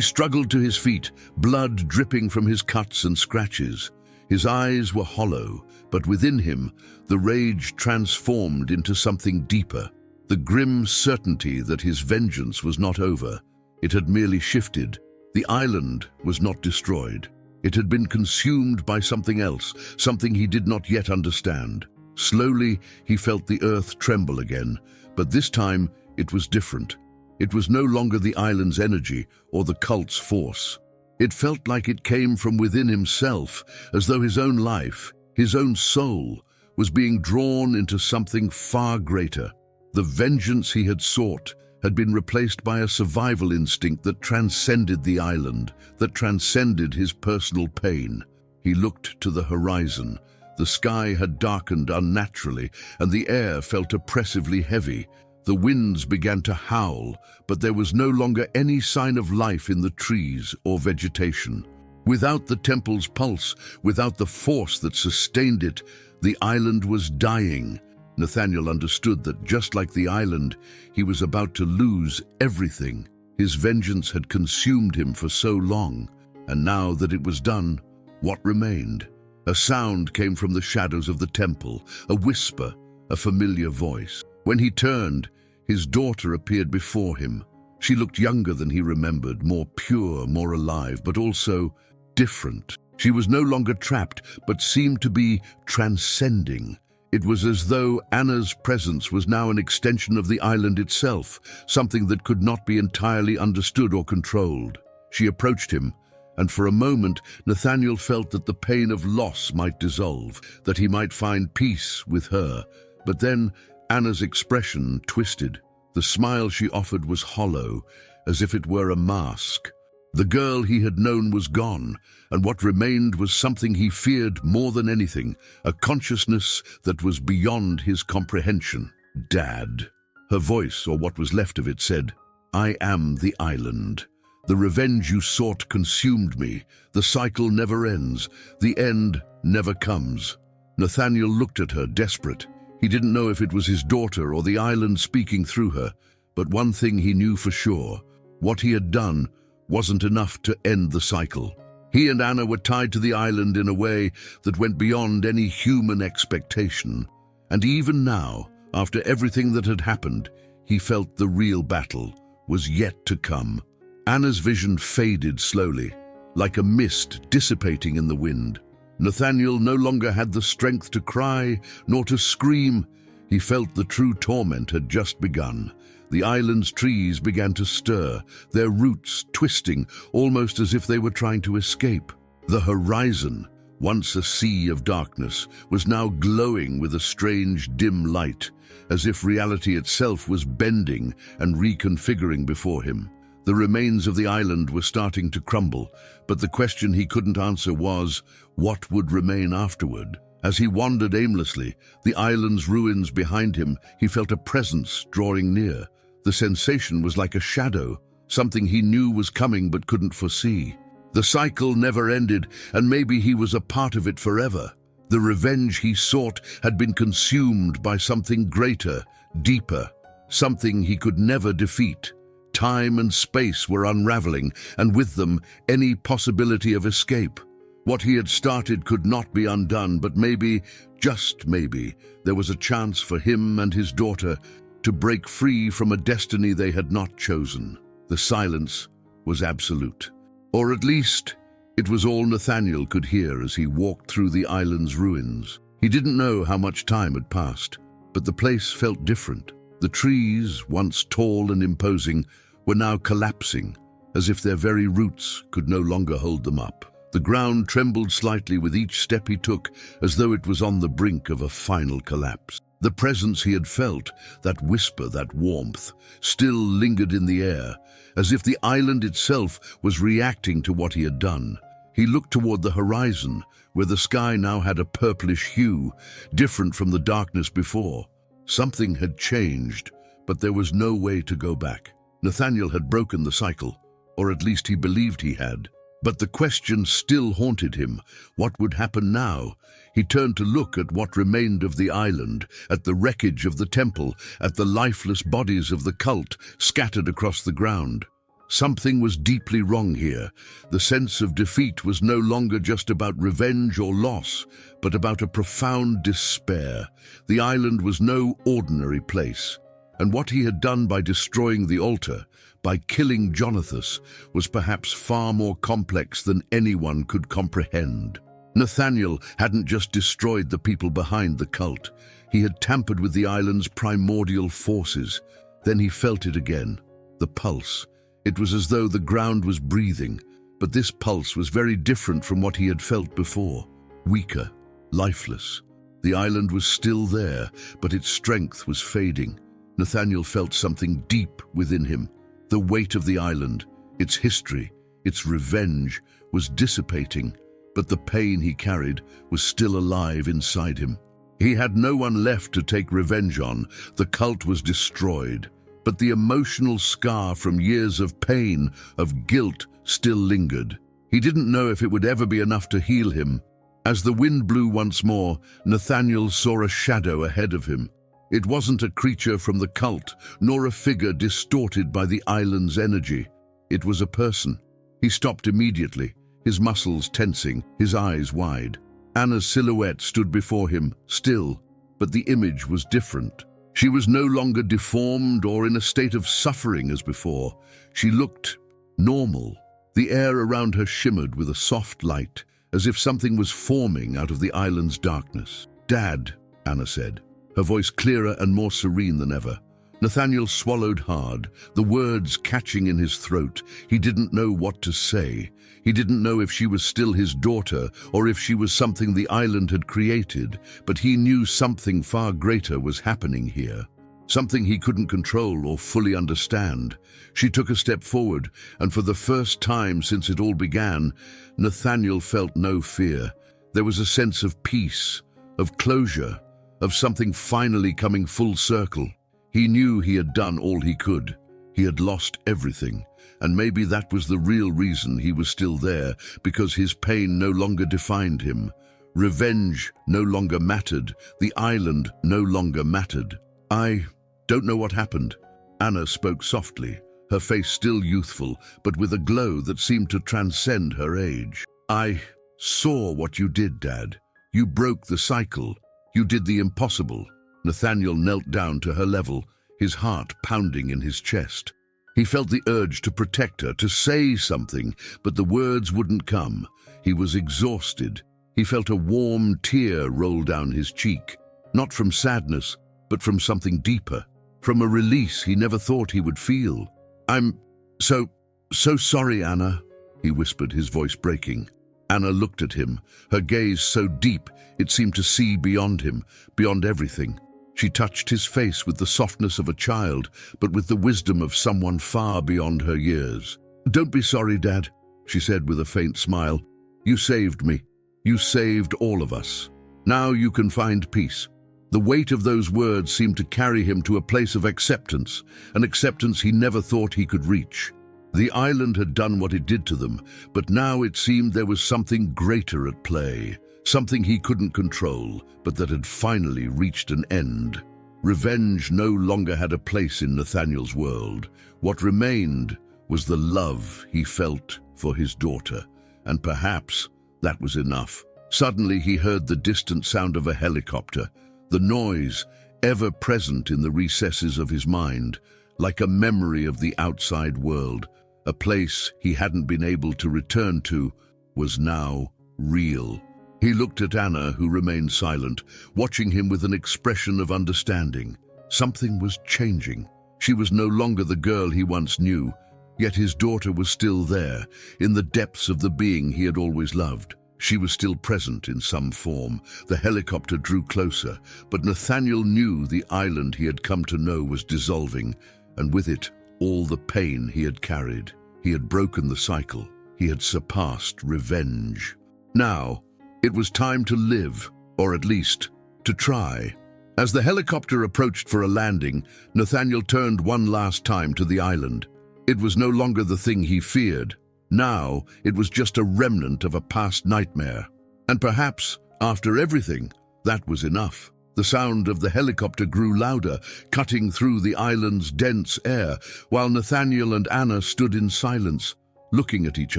struggled to his feet, blood dripping from his cuts and scratches. His eyes were hollow, but within him, the rage transformed into something deeper. The grim certainty that his vengeance was not over. It had merely shifted. The island was not destroyed. It had been consumed by something else, something he did not yet understand. Slowly, he felt the earth tremble again, but this time it was different. It was no longer the island's energy or the cult's force. It felt like it came from within himself, as though his own life, his own soul, was being drawn into something far greater. The vengeance he had sought had been replaced by a survival instinct that transcended the island, that transcended his personal pain. He looked to the horizon. The sky had darkened unnaturally, and the air felt oppressively heavy. The winds began to howl, but there was no longer any sign of life in the trees or vegetation. Without the temple's pulse, without the force that sustained it, the island was dying. Nathaniel understood that just like the island, he was about to lose everything. His vengeance had consumed him for so long, and now that it was done, what remained? A sound came from the shadows of the temple, a whisper, a familiar voice. When he turned, his daughter appeared before him. She looked younger than he remembered, more pure, more alive, but also different. She was no longer trapped, but seemed to be transcending. It was as though Anna's presence was now an extension of the island itself, something that could not be entirely understood or controlled. She approached him, and for a moment Nathaniel felt that the pain of loss might dissolve, that he might find peace with her. But then Anna's expression twisted. The smile she offered was hollow, as if it were a mask. The girl he had known was gone, and what remained was something he feared more than anything, a consciousness that was beyond his comprehension. Dad. Her voice, or what was left of it, said, "I am the island. The revenge you sought consumed me. The cycle never ends. The end never comes." Nathaniel looked at her, desperate. He didn't know if it was his daughter or the island speaking through her, but one thing he knew for sure. What he had done wasn't enough to end the cycle. He and Anna were tied to the island in a way that went beyond any human expectation. And even now, after everything that had happened, he felt the real battle was yet to come. Anna's vision faded slowly, like a mist dissipating in the wind. Nathaniel no longer had the strength to cry, nor to scream. He felt the true torment had just begun. The island's trees began to stir, their roots twisting, almost as if they were trying to escape. The horizon, once a sea of darkness, was now glowing with a strange, dim light, as if reality itself was bending and reconfiguring before him. The remains of the island were starting to crumble, but the question he couldn't answer was, what would remain afterward? As he wandered aimlessly, the island's ruins behind him, he felt a presence drawing near. The sensation was like a shadow, something he knew was coming but couldn't foresee. The cycle never ended, and maybe he was a part of it forever. The revenge he sought had been consumed by something greater, deeper, something he could never defeat. Time and space were unraveling, and with them, any possibility of escape. What he had started could not be undone, but maybe, just maybe, there was a chance for him and his daughter to break free from a destiny they had not chosen. The silence was absolute. Or at least, it was all Nathaniel could hear as he walked through the island's ruins. He didn't know how much time had passed, but the place felt different. The trees, once tall and imposing, were now collapsing, as if their very roots could no longer hold them up. The ground trembled slightly with each step he took, as though it was on the brink of a final collapse. The presence he had felt, that whisper, that warmth, still lingered in the air, as if the island itself was reacting to what he had done. He looked toward the horizon, where the sky now had a purplish hue, different from the darkness before. Something had changed, but there was no way to go back. Nathaniel had broken the cycle, or at least he believed he had. But the question still haunted him. What would happen now? He turned to look at what remained of the island, at the wreckage of the temple, at the lifeless bodies of the cult scattered across the ground. Something was deeply wrong here. The sense of defeat was no longer just about revenge or loss, but about a profound despair. The island was no ordinary place, and what he had done by destroying the altar, by killing Jonathas, was perhaps far more complex than anyone could comprehend. Nathaniel hadn't just destroyed the people behind the cult. He had tampered with the island's primordial forces. Then he felt it again, the pulse. It was as though the ground was breathing, but this pulse was very different from what he had felt before. Weaker, lifeless. The island was still there, but its strength was fading. Nathaniel felt something deep within him. The weight of the island, its history, its revenge, was dissipating, but the pain he carried was still alive inside him. He had no one left to take revenge on. The cult was destroyed. But the emotional scar from years of pain, of guilt, still lingered. He didn't know if it would ever be enough to heal him. As the wind blew once more, Nathaniel saw a shadow ahead of him. It wasn't a creature from the cult, nor a figure distorted by the island's energy. It was a person. He stopped immediately, his muscles tensing, his eyes wide. Anna's silhouette stood before him, still, but the image was different. She was no longer deformed or in a state of suffering as before. She looked normal. The air around her shimmered with a soft light, as if something was forming out of the island's darkness. "Dad," Anna said, her voice clearer and more serene than ever. Nathaniel swallowed hard, the words catching in his throat. He didn't know what to say. He didn't know if she was still his daughter or if she was something the island had created, but he knew something far greater was happening here. Something he couldn't control or fully understand. She took a step forward, and for the first time since it all began, Nathaniel felt no fear. There was a sense of peace, of closure, of something finally coming full circle. He knew he had done all he could. He had lost everything, and maybe that was the real reason he was still there, because his pain no longer defined him. Revenge no longer mattered. The island no longer mattered. "I don't know what happened." Anna spoke softly, her face still youthful, but with a glow that seemed to transcend her age. "I saw what you did, Dad. You broke the cycle. You did the impossible." Nathaniel knelt down to her level, his heart pounding in his chest. He felt the urge to protect her, to say something, but the words wouldn't come. He was exhausted. He felt a warm tear roll down his cheek, not from sadness, but from something deeper, from a release he never thought he would feel. "I'm so sorry, Anna," he whispered, his voice breaking. Anna looked at him, her gaze so deep it seemed to see beyond him, beyond everything. She touched his face with the softness of a child, but with the wisdom of someone far beyond her years. "Don't be sorry, Dad," she said with a faint smile. "You saved me. You saved all of us. Now you can find peace." The weight of those words seemed to carry him to a place of acceptance, an acceptance he never thought he could reach. The island had done what it did to them, but now it seemed there was something greater at play. Something he couldn't control, but that had finally reached an end. Revenge no longer had a place in Nathaniel's world. What remained was the love he felt for his daughter, and perhaps that was enough. Suddenly he heard the distant sound of a helicopter, the noise ever present in the recesses of his mind, like a memory of the outside world. A place he hadn't been able to return to was now real. He looked at Anna, who remained silent, watching him with an expression of understanding. Something was changing. She was no longer the girl he once knew, yet his daughter was still there, in the depths of the being he had always loved. She was still present in some form. The helicopter drew closer, but Nathaniel knew the island he had come to know was dissolving, and with it, all the pain he had carried. He had broken the cycle. He had surpassed revenge. Now, it was time to live, or at least, to try. As the helicopter approached for a landing, Nathaniel turned one last time to the island. It was no longer the thing he feared. Now, it was just a remnant of a past nightmare. And perhaps, after everything, that was enough. The sound of the helicopter grew louder, cutting through the island's dense air, while Nathaniel and Anna stood in silence, looking at each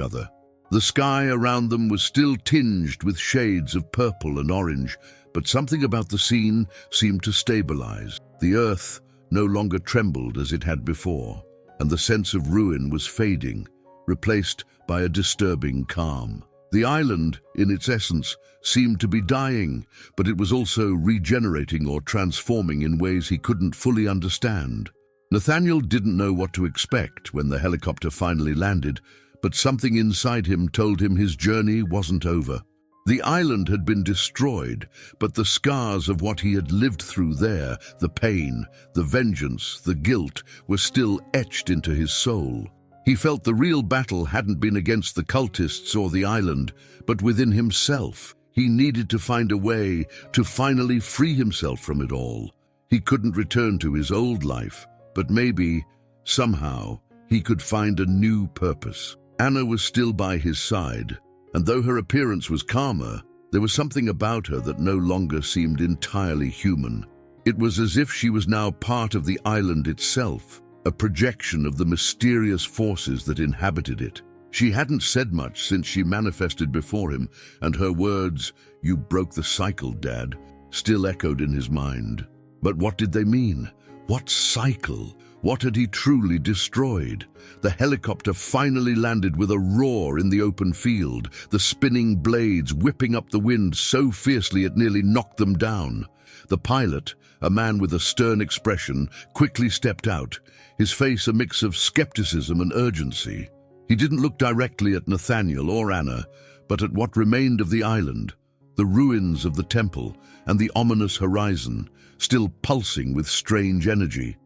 other. The sky around them was still tinged with shades of purple and orange, but something about the scene seemed to stabilize. The earth no longer trembled as it had before, and the sense of ruin was fading, replaced by a disturbing calm. The island, in its essence, seemed to be dying, but it was also regenerating or transforming in ways he couldn't fully understand. Nathaniel didn't know what to expect when the helicopter finally landed, but something inside him told him his journey wasn't over. The island had been destroyed, but the scars of what he had lived through there, the pain, the vengeance, the guilt, were still etched into his soul. He felt the real battle hadn't been against the cultists or the island, but within himself. He needed to find a way to finally free himself from it all. He couldn't return to his old life, but maybe, somehow, he could find a new purpose. Anna was still by his side, and though her appearance was calmer, there was something about her that no longer seemed entirely human. It was as if she was now part of the island itself, a projection of the mysterious forces that inhabited it. She hadn't said much since she manifested before him, and her words, "You broke the cycle, Dad," still echoed in his mind. But what did they mean? What cycle? What had he truly destroyed? The helicopter finally landed with a roar in the open field, the spinning blades whipping up the wind so fiercely it nearly knocked them down. The pilot, a man with a stern expression, quickly stepped out, his face a mix of skepticism and urgency. He didn't look directly at Nathaniel or Anna, but at what remained of the island, the ruins of the temple and the ominous horizon, still pulsing with strange energy.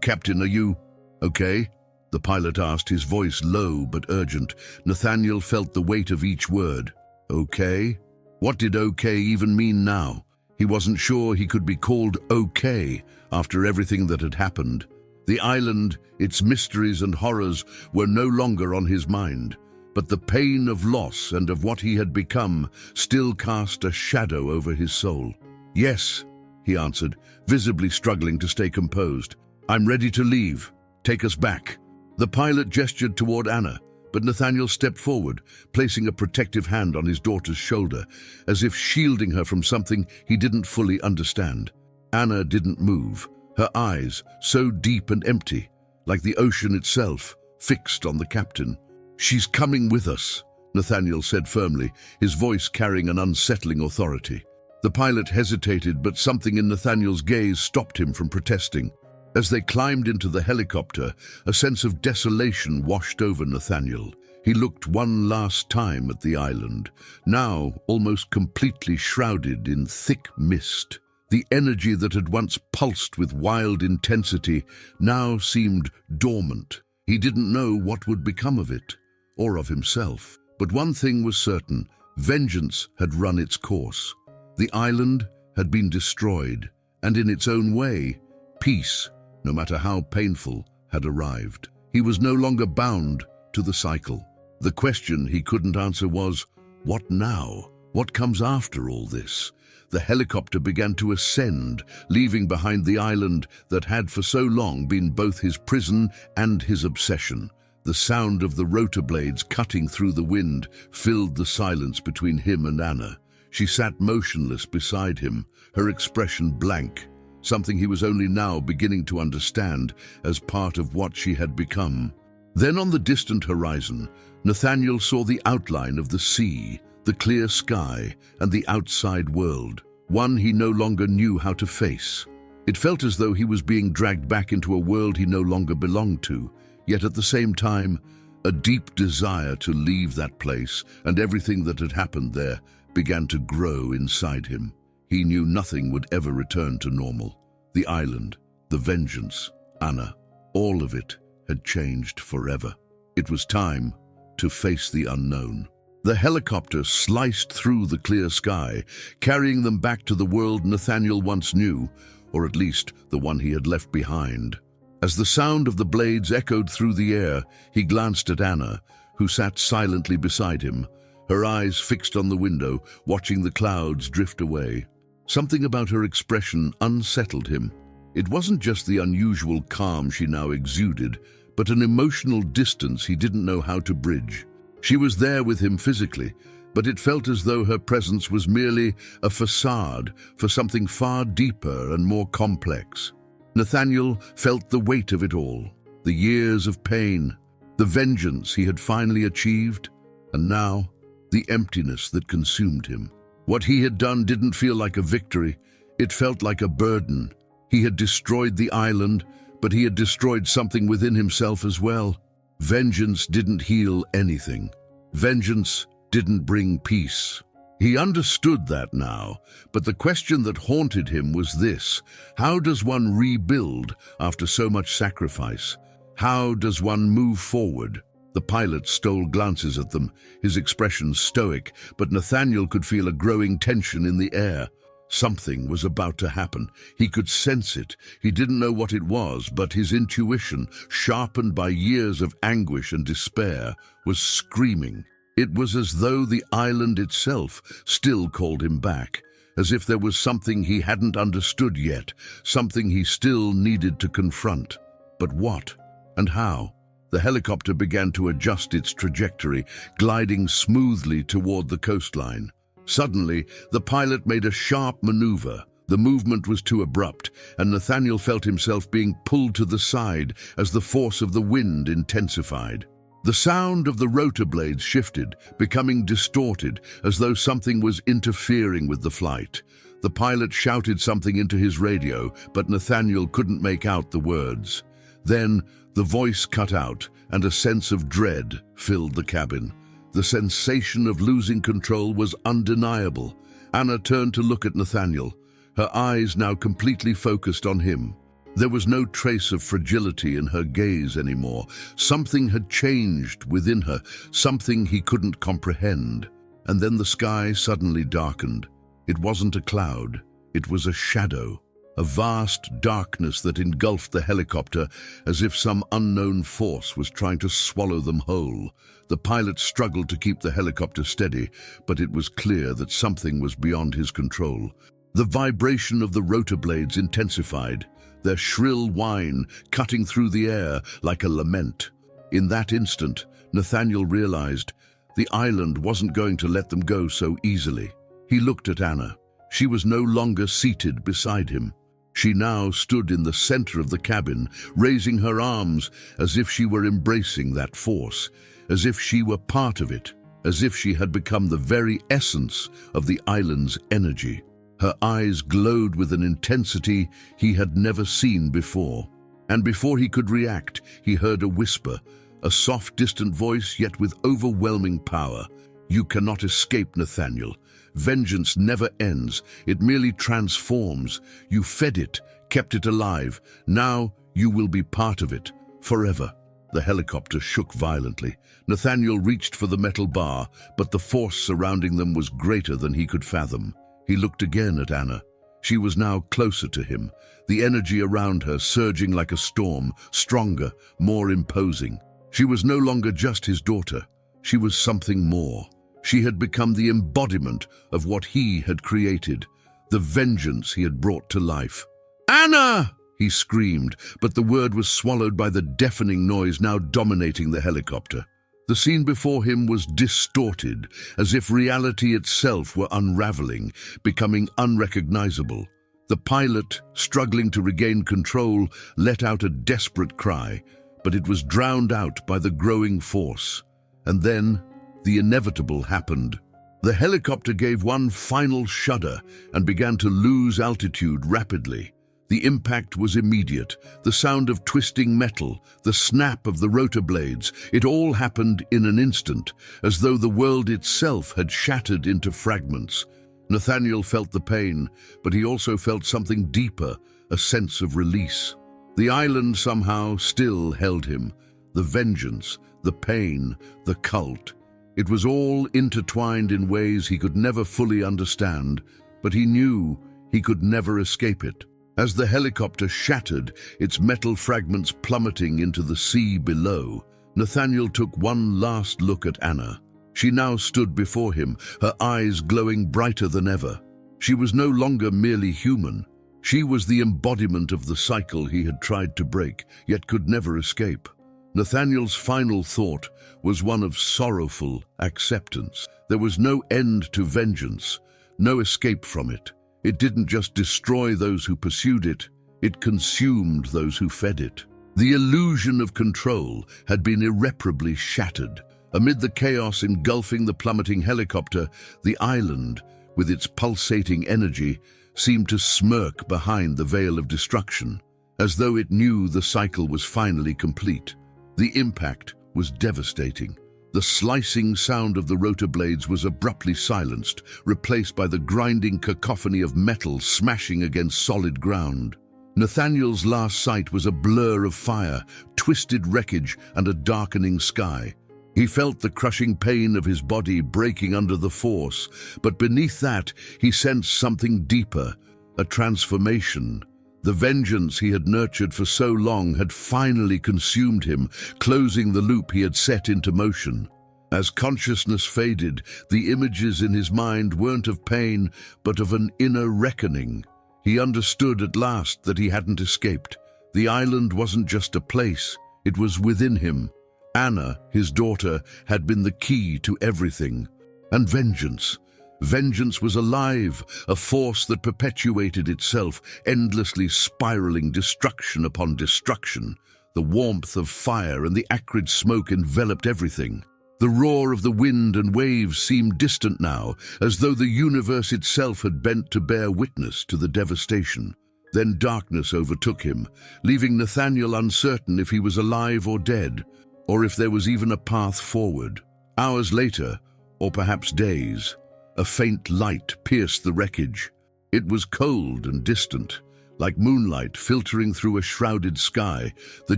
"Captain, are you okay?" the pilot asked, his voice low but urgent. Nathaniel felt the weight of each word. Okay? What did okay even mean now? He wasn't sure he could be called okay after everything that had happened. The island, its mysteries and horrors were no longer on his mind, but the pain of loss and of what he had become still cast a shadow over his soul. "Yes," he answered, visibly struggling to stay composed. "I'm ready to leave. Take us back." The pilot gestured toward Anna, but Nathaniel stepped forward, placing a protective hand on his daughter's shoulder, as if shielding her from something he didn't fully understand. Anna didn't move, her eyes so deep and empty, like the ocean itself, fixed on the captain. "She's coming with us," Nathaniel said firmly, his voice carrying an unsettling authority. The pilot hesitated, but something in Nathaniel's gaze stopped him from protesting. As they climbed into the helicopter, a sense of desolation washed over Nathaniel. He looked one last time at the island, now almost completely shrouded in thick mist. The energy that had once pulsed with wild intensity now seemed dormant. He didn't know what would become of it, or of himself. But one thing was certain: vengeance had run its course. The island had been destroyed, and in its own way, peace, no matter how painful, had arrived. He was no longer bound to the cycle. The question he couldn't answer was, what now? What comes after all this? The helicopter began to ascend, leaving behind the island that had for so long been both his prison and his obsession. The sound of the rotor blades cutting through the wind filled the silence between him and Anna. She sat motionless beside him, her expression blank, something he was only now beginning to understand as part of what she had become. Then on the distant horizon, Nathaniel saw the outline of the sea, the clear sky, and the outside world, one he no longer knew how to face. It felt as though he was being dragged back into a world he no longer belonged to, yet at the same time, a deep desire to leave that place and everything that had happened there began to grow inside him. He knew nothing would ever return to normal. The island, the vengeance, Anna, all of it had changed forever. It was time to face the unknown. The helicopter sliced through the clear sky, carrying them back to the world Nathaniel once knew, or at least the one he had left behind. As the sound of the blades echoed through the air, he glanced at Anna, who sat silently beside him, her eyes fixed on the window, watching the clouds drift away. Something about her expression unsettled him. It wasn't just the unusual calm she now exuded, but an emotional distance he didn't know how to bridge. She was there with him physically, but it felt as though her presence was merely a facade for something far deeper and more complex. Nathaniel felt the weight of it all, the years of pain, the vengeance he had finally achieved, and now the emptiness that consumed him. What he had done didn't feel like a victory, it felt like a burden. He had destroyed the island, but he had destroyed something within himself as well. Vengeance didn't heal anything. Vengeance didn't bring peace. He understood that now, but the question that haunted him was this: how does one rebuild after so much sacrifice? How does one move forward? The pilot stole glances at them, his expression stoic, but Nathaniel could feel a growing tension in the air. Something was about to happen. He could sense it. He didn't know what it was, but his intuition, sharpened by years of anguish and despair, was screaming. It was as though the island itself still called him back, as if there was something he hadn't understood yet, something he still needed to confront. But what and how? The helicopter began to adjust its trajectory, gliding smoothly toward the coastline. Suddenly, the pilot made a sharp maneuver. The movement was too abrupt, and Nathaniel felt himself being pulled to the side as the force of the wind intensified. The sound of the rotor blades shifted, becoming distorted, as though something was interfering with the flight. The pilot shouted something into his radio, but Nathaniel couldn't make out the words. Then, the voice cut out, and a sense of dread filled the cabin. The sensation of losing control was undeniable. Anna turned to look at Nathaniel, her eyes now completely focused on him. There was no trace of fragility in her gaze anymore. Something had changed within her, something he couldn't comprehend. And then the sky suddenly darkened. It wasn't a cloud, it was a shadow. A vast darkness that engulfed the helicopter as if some unknown force was trying to swallow them whole. The pilot struggled to keep the helicopter steady, but it was clear that something was beyond his control. The vibration of the rotor blades intensified, their shrill whine cutting through the air like a lament. In that instant, Nathaniel realized the island wasn't going to let them go so easily. He looked at Anna. She was no longer seated beside him. She now stood in the center of the cabin, raising her arms as if she were embracing that force, as if she were part of it, as if she had become the very essence of the island's energy. Her eyes glowed with an intensity he had never seen before. And before he could react, he heard a whisper, a soft, distant voice, yet with overwhelming power. "You cannot escape, Nathaniel. Vengeance never ends. It merely transforms. You fed it, kept it alive. Now you will be part of it, forever." The helicopter shook violently. Nathaniel reached for the metal bar, but the force surrounding them was greater than he could fathom. He looked again at Anna. She was now closer to him, the energy around her surging like a storm, stronger, more imposing. She was no longer just his daughter. She was something more. She had become the embodiment of what he had created, the vengeance he had brought to life. "Anna!" he screamed, but the word was swallowed by the deafening noise now dominating the helicopter. The scene before him was distorted, as if reality itself were unraveling, becoming unrecognizable. The pilot, struggling to regain control, let out a desperate cry, but it was drowned out by the growing force. And then, the inevitable happened. The helicopter gave one final shudder and began to lose altitude rapidly. The impact was immediate. The sound of twisting metal, the snap of the rotor blades, it all happened in an instant, as though the world itself had shattered into fragments. Nathaniel felt the pain, but he also felt something deeper, a sense of release. The island somehow still held him. The vengeance, the pain, the cult. It was all intertwined in ways he could never fully understand, but he knew he could never escape it. As the helicopter shattered, its metal fragments plummeting into the sea below, Nathaniel took one last look at Anna. She now stood before him, her eyes glowing brighter than ever. She was no longer merely human. She was the embodiment of the cycle he had tried to break, yet could never escape. Nathaniel's final thought was one of sorrowful acceptance. There was no end to vengeance, no escape from it. It didn't just destroy those who pursued it, it consumed those who fed it. The illusion of control had been irreparably shattered. Amid the chaos engulfing the plummeting helicopter, the island, with its pulsating energy, seemed to smirk behind the veil of destruction, as though it knew the cycle was finally complete. The impact was devastating. The slicing sound of the rotor blades was abruptly silenced, replaced by the grinding cacophony of metal smashing against solid ground. Nathaniel's last sight was a blur of fire, twisted wreckage, and a darkening sky. He felt the crushing pain of his body breaking under the force, but beneath that he sensed something deeper, a transformation. The vengeance he had nurtured for so long had finally consumed him, closing the loop he had set into motion. As consciousness faded, the images in his mind weren't of pain, but of an inner reckoning. He understood at last that he hadn't escaped. The island wasn't just a place, it was within him. Anna, his daughter, had been the key to everything. And vengeance. Vengeance was alive, a force that perpetuated itself, endlessly spiraling destruction upon destruction. The warmth of fire and the acrid smoke enveloped everything. The roar of the wind and waves seemed distant now, as though the universe itself had bent to bear witness to the devastation. Then darkness overtook him, leaving Nathaniel uncertain if he was alive or dead, or if there was even a path forward. Hours later, or perhaps days, a faint light pierced the wreckage. It was cold and distant, like moonlight filtering through a shrouded sky, the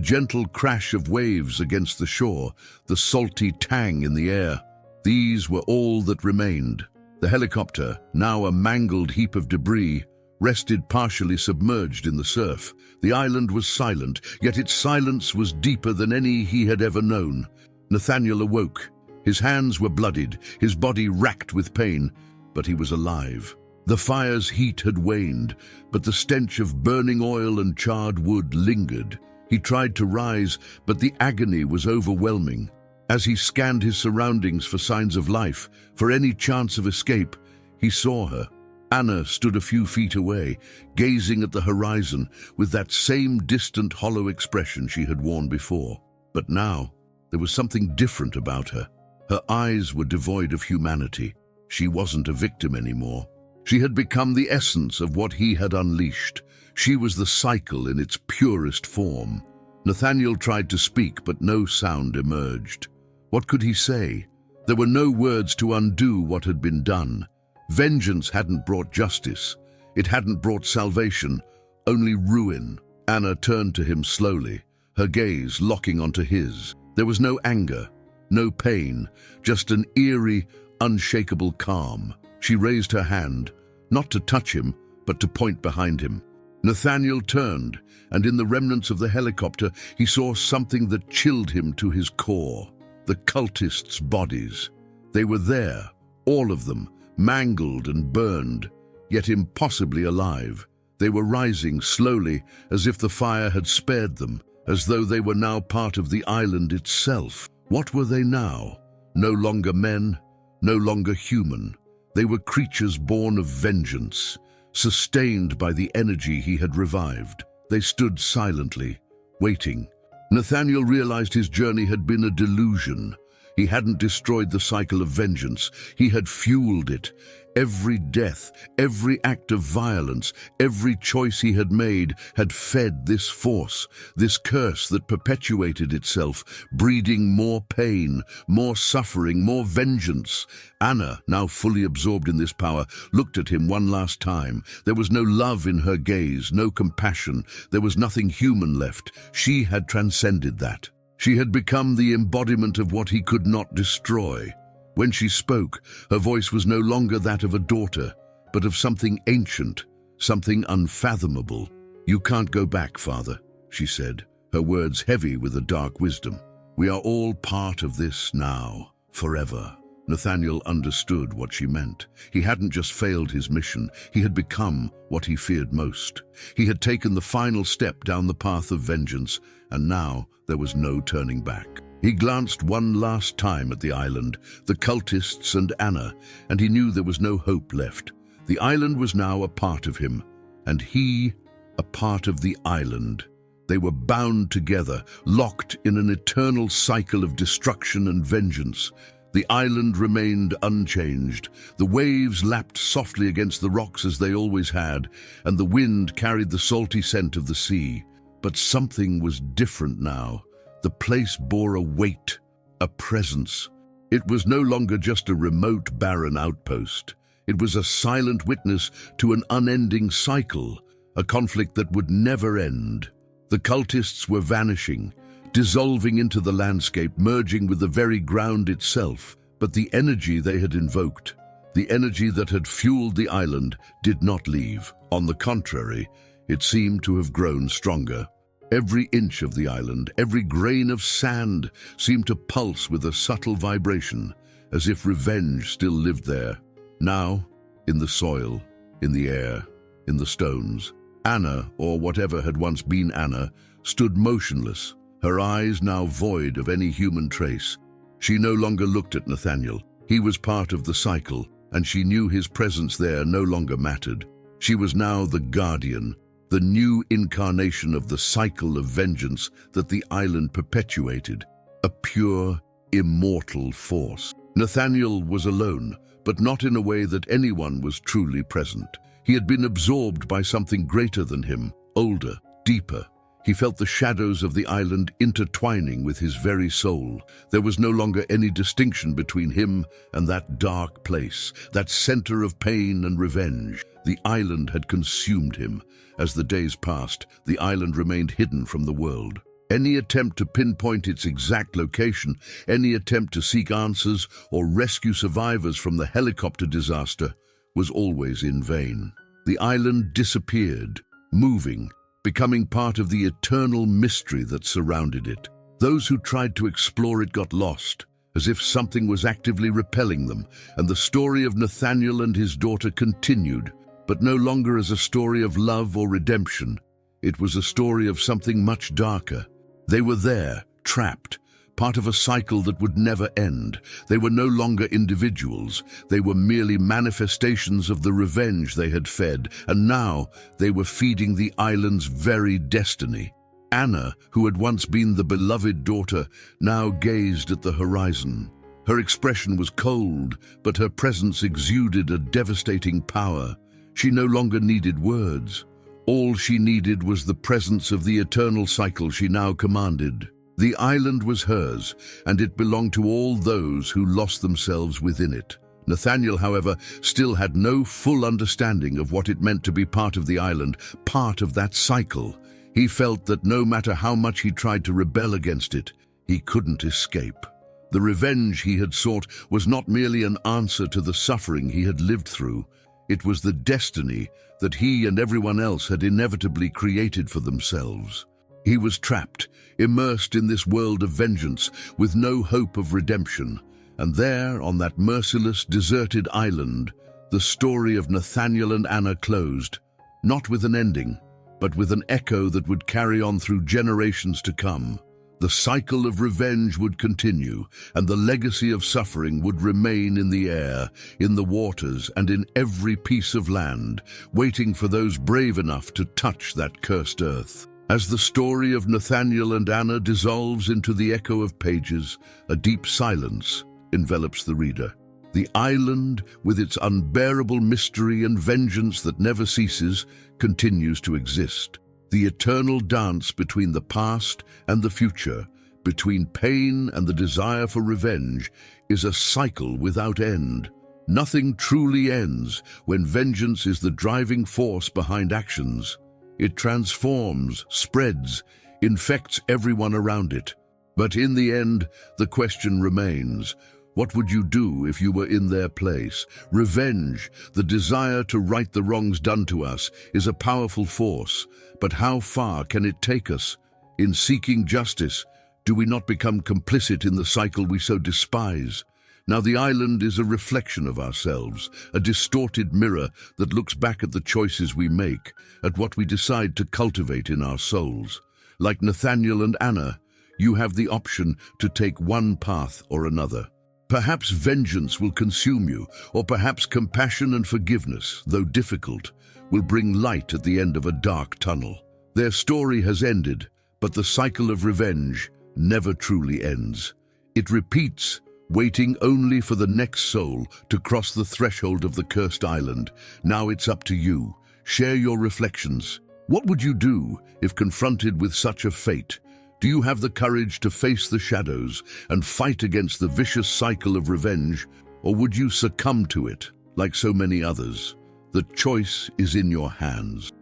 gentle crash of waves against the shore, the salty tang in the air. These were all that remained. The helicopter, now a mangled heap of debris, rested partially submerged in the surf. The island was silent, yet its silence was deeper than any he had ever known. Nathaniel awoke. His hands were bloodied, his body racked with pain, but he was alive. The fire's heat had waned, but the stench of burning oil and charred wood lingered. He tried to rise, but the agony was overwhelming. As he scanned his surroundings for signs of life, for any chance of escape, he saw her. Anna stood a few feet away, gazing at the horizon with that same distant, hollow expression she had worn before. But now, there was something different about her. Her eyes were devoid of humanity. She wasn't a victim anymore. She had become the essence of what he had unleashed. She was the cycle in its purest form. Nathaniel tried to speak, but no sound emerged. What could he say? There were no words to undo what had been done. Vengeance hadn't brought justice. It hadn't brought salvation, only ruin. Anna turned to him slowly, her gaze locking onto his. There was no anger, no pain, just an eerie, unshakable calm. She raised her hand, not to touch him, but to point behind him. Nathaniel turned, and in the remnants of the helicopter, he saw something that chilled him to his core. The cultists' bodies. They were there, all of them, mangled and burned, yet impossibly alive. They were rising slowly, as if the fire had spared them, as though they were now part of the island itself. What were they now? No longer men, no longer human. They were creatures born of vengeance, sustained by the energy he had revived. They stood silently, waiting. Nathaniel realized his journey had been a delusion. He hadn't destroyed the cycle of vengeance. He had fueled it. Every death, every act of violence, every choice he had made had fed this force, this curse that perpetuated itself, breeding more pain, more suffering, more vengeance. Anna, now fully absorbed in this power, looked at him one last time. There was no love in her gaze, no compassion. There was nothing human left. She had transcended that. She had become the embodiment of what he could not destroy. When she spoke, her voice was no longer that of a daughter, but of something ancient, something unfathomable. "You can't go back, Father," she said, her words heavy with a dark wisdom. "We are all part of this now, forever." Nathaniel understood what she meant. He hadn't just failed his mission, he had become what he feared most. He had taken the final step down the path of vengeance, and now there was no turning back. He glanced one last time at the island, the cultists and Anna, and he knew there was no hope left. The island was now a part of him, and he a part of the island. They were bound together, locked in an eternal cycle of destruction and vengeance. The island remained unchanged. The waves lapped softly against the rocks as they always had, and the wind carried the salty scent of the sea. But something was different now. The place bore a weight, a presence. It was no longer just a remote, barren outpost. It was a silent witness to an unending cycle, a conflict that would never end. The cultists were vanishing, dissolving into the landscape, merging with the very ground itself. But the energy they had invoked, the energy that had fueled the island, did not leave. On the contrary, it seemed to have grown stronger. Every inch of the island, every grain of sand seemed to pulse with a subtle vibration, as if revenge still lived there. Now, in the soil, in the air, in the stones, Anna, or whatever had once been Anna, stood motionless, her eyes now void of any human trace. She no longer looked at Nathaniel. He was part of the cycle, and she knew his presence there no longer mattered. She was now the guardian, the new incarnation of the cycle of vengeance that the island perpetuated, a pure, immortal force. Nathaniel was alone, but not in a way that anyone was truly present. He had been absorbed by something greater than him, older, deeper. He felt the shadows of the island intertwining with his very soul. There was no longer any distinction between him and that dark place, that center of pain and revenge. The island had consumed him. As the days passed, the island remained hidden from the world. Any attempt to pinpoint its exact location, any attempt to seek answers or rescue survivors from the helicopter disaster was always in vain. The island disappeared, moving, becoming part of the eternal mystery that surrounded it. Those who tried to explore it got lost, as if something was actively repelling them, and the story of Nathaniel and his daughter continued, but no longer as a story of love or redemption. It was a story of something much darker. They were there, trapped, part of a cycle that would never end. They were no longer individuals. They were merely manifestations of the revenge they had fed, and now they were feeding the island's very destiny. Anna, who had once been the beloved daughter, now gazed at the horizon. Her expression was cold, but her presence exuded a devastating power. She no longer needed words. All she needed was the presence of the eternal cycle she now commanded. The island was hers, and it belonged to all those who lost themselves within it. Nathaniel, however, still had no full understanding of what it meant to be part of the island, part of that cycle. He felt that no matter how much he tried to rebel against it, he couldn't escape. The revenge he had sought was not merely an answer to the suffering he had lived through. It was the destiny that he and everyone else had inevitably created for themselves. He was trapped, immersed in this world of vengeance, with no hope of redemption. And there, on that merciless, deserted island, the story of Nathaniel and Anna closed, not with an ending, but with an echo that would carry on through generations to come. The cycle of revenge would continue, and the legacy of suffering would remain in the air, in the waters, and in every piece of land, waiting for those brave enough to touch that cursed earth. As the story of Nathaniel and Anna dissolves into the echo of pages, a deep silence envelops the reader. The island, with its unbearable mystery and vengeance that never ceases, continues to exist. The eternal dance between the past and the future, between pain and the desire for revenge, is a cycle without end. Nothing truly ends when vengeance is the driving force behind actions. It transforms, spreads, infects everyone around it. But in the end, the question remains: what would you do if you were in their place? Revenge, the desire to right the wrongs done to us, is a powerful force. But how far can it take us? In seeking justice, do we not become complicit in the cycle we so despise? Now the island is a reflection of ourselves, a distorted mirror that looks back at the choices we make, at what we decide to cultivate in our souls. Like Nathaniel and Anna, you have the option to take one path or another. Perhaps vengeance will consume you, or perhaps compassion and forgiveness, though difficult, will bring light at the end of a dark tunnel. Their story has ended, but the cycle of revenge never truly ends. It repeats, waiting only for the next soul to cross the threshold of the cursed island. Now it's up to you. Share your reflections. What would you do if confronted with such a fate? Do you have the courage to face the shadows and fight against the vicious cycle of revenge, or would you succumb to it, like so many others? The choice is in your hands.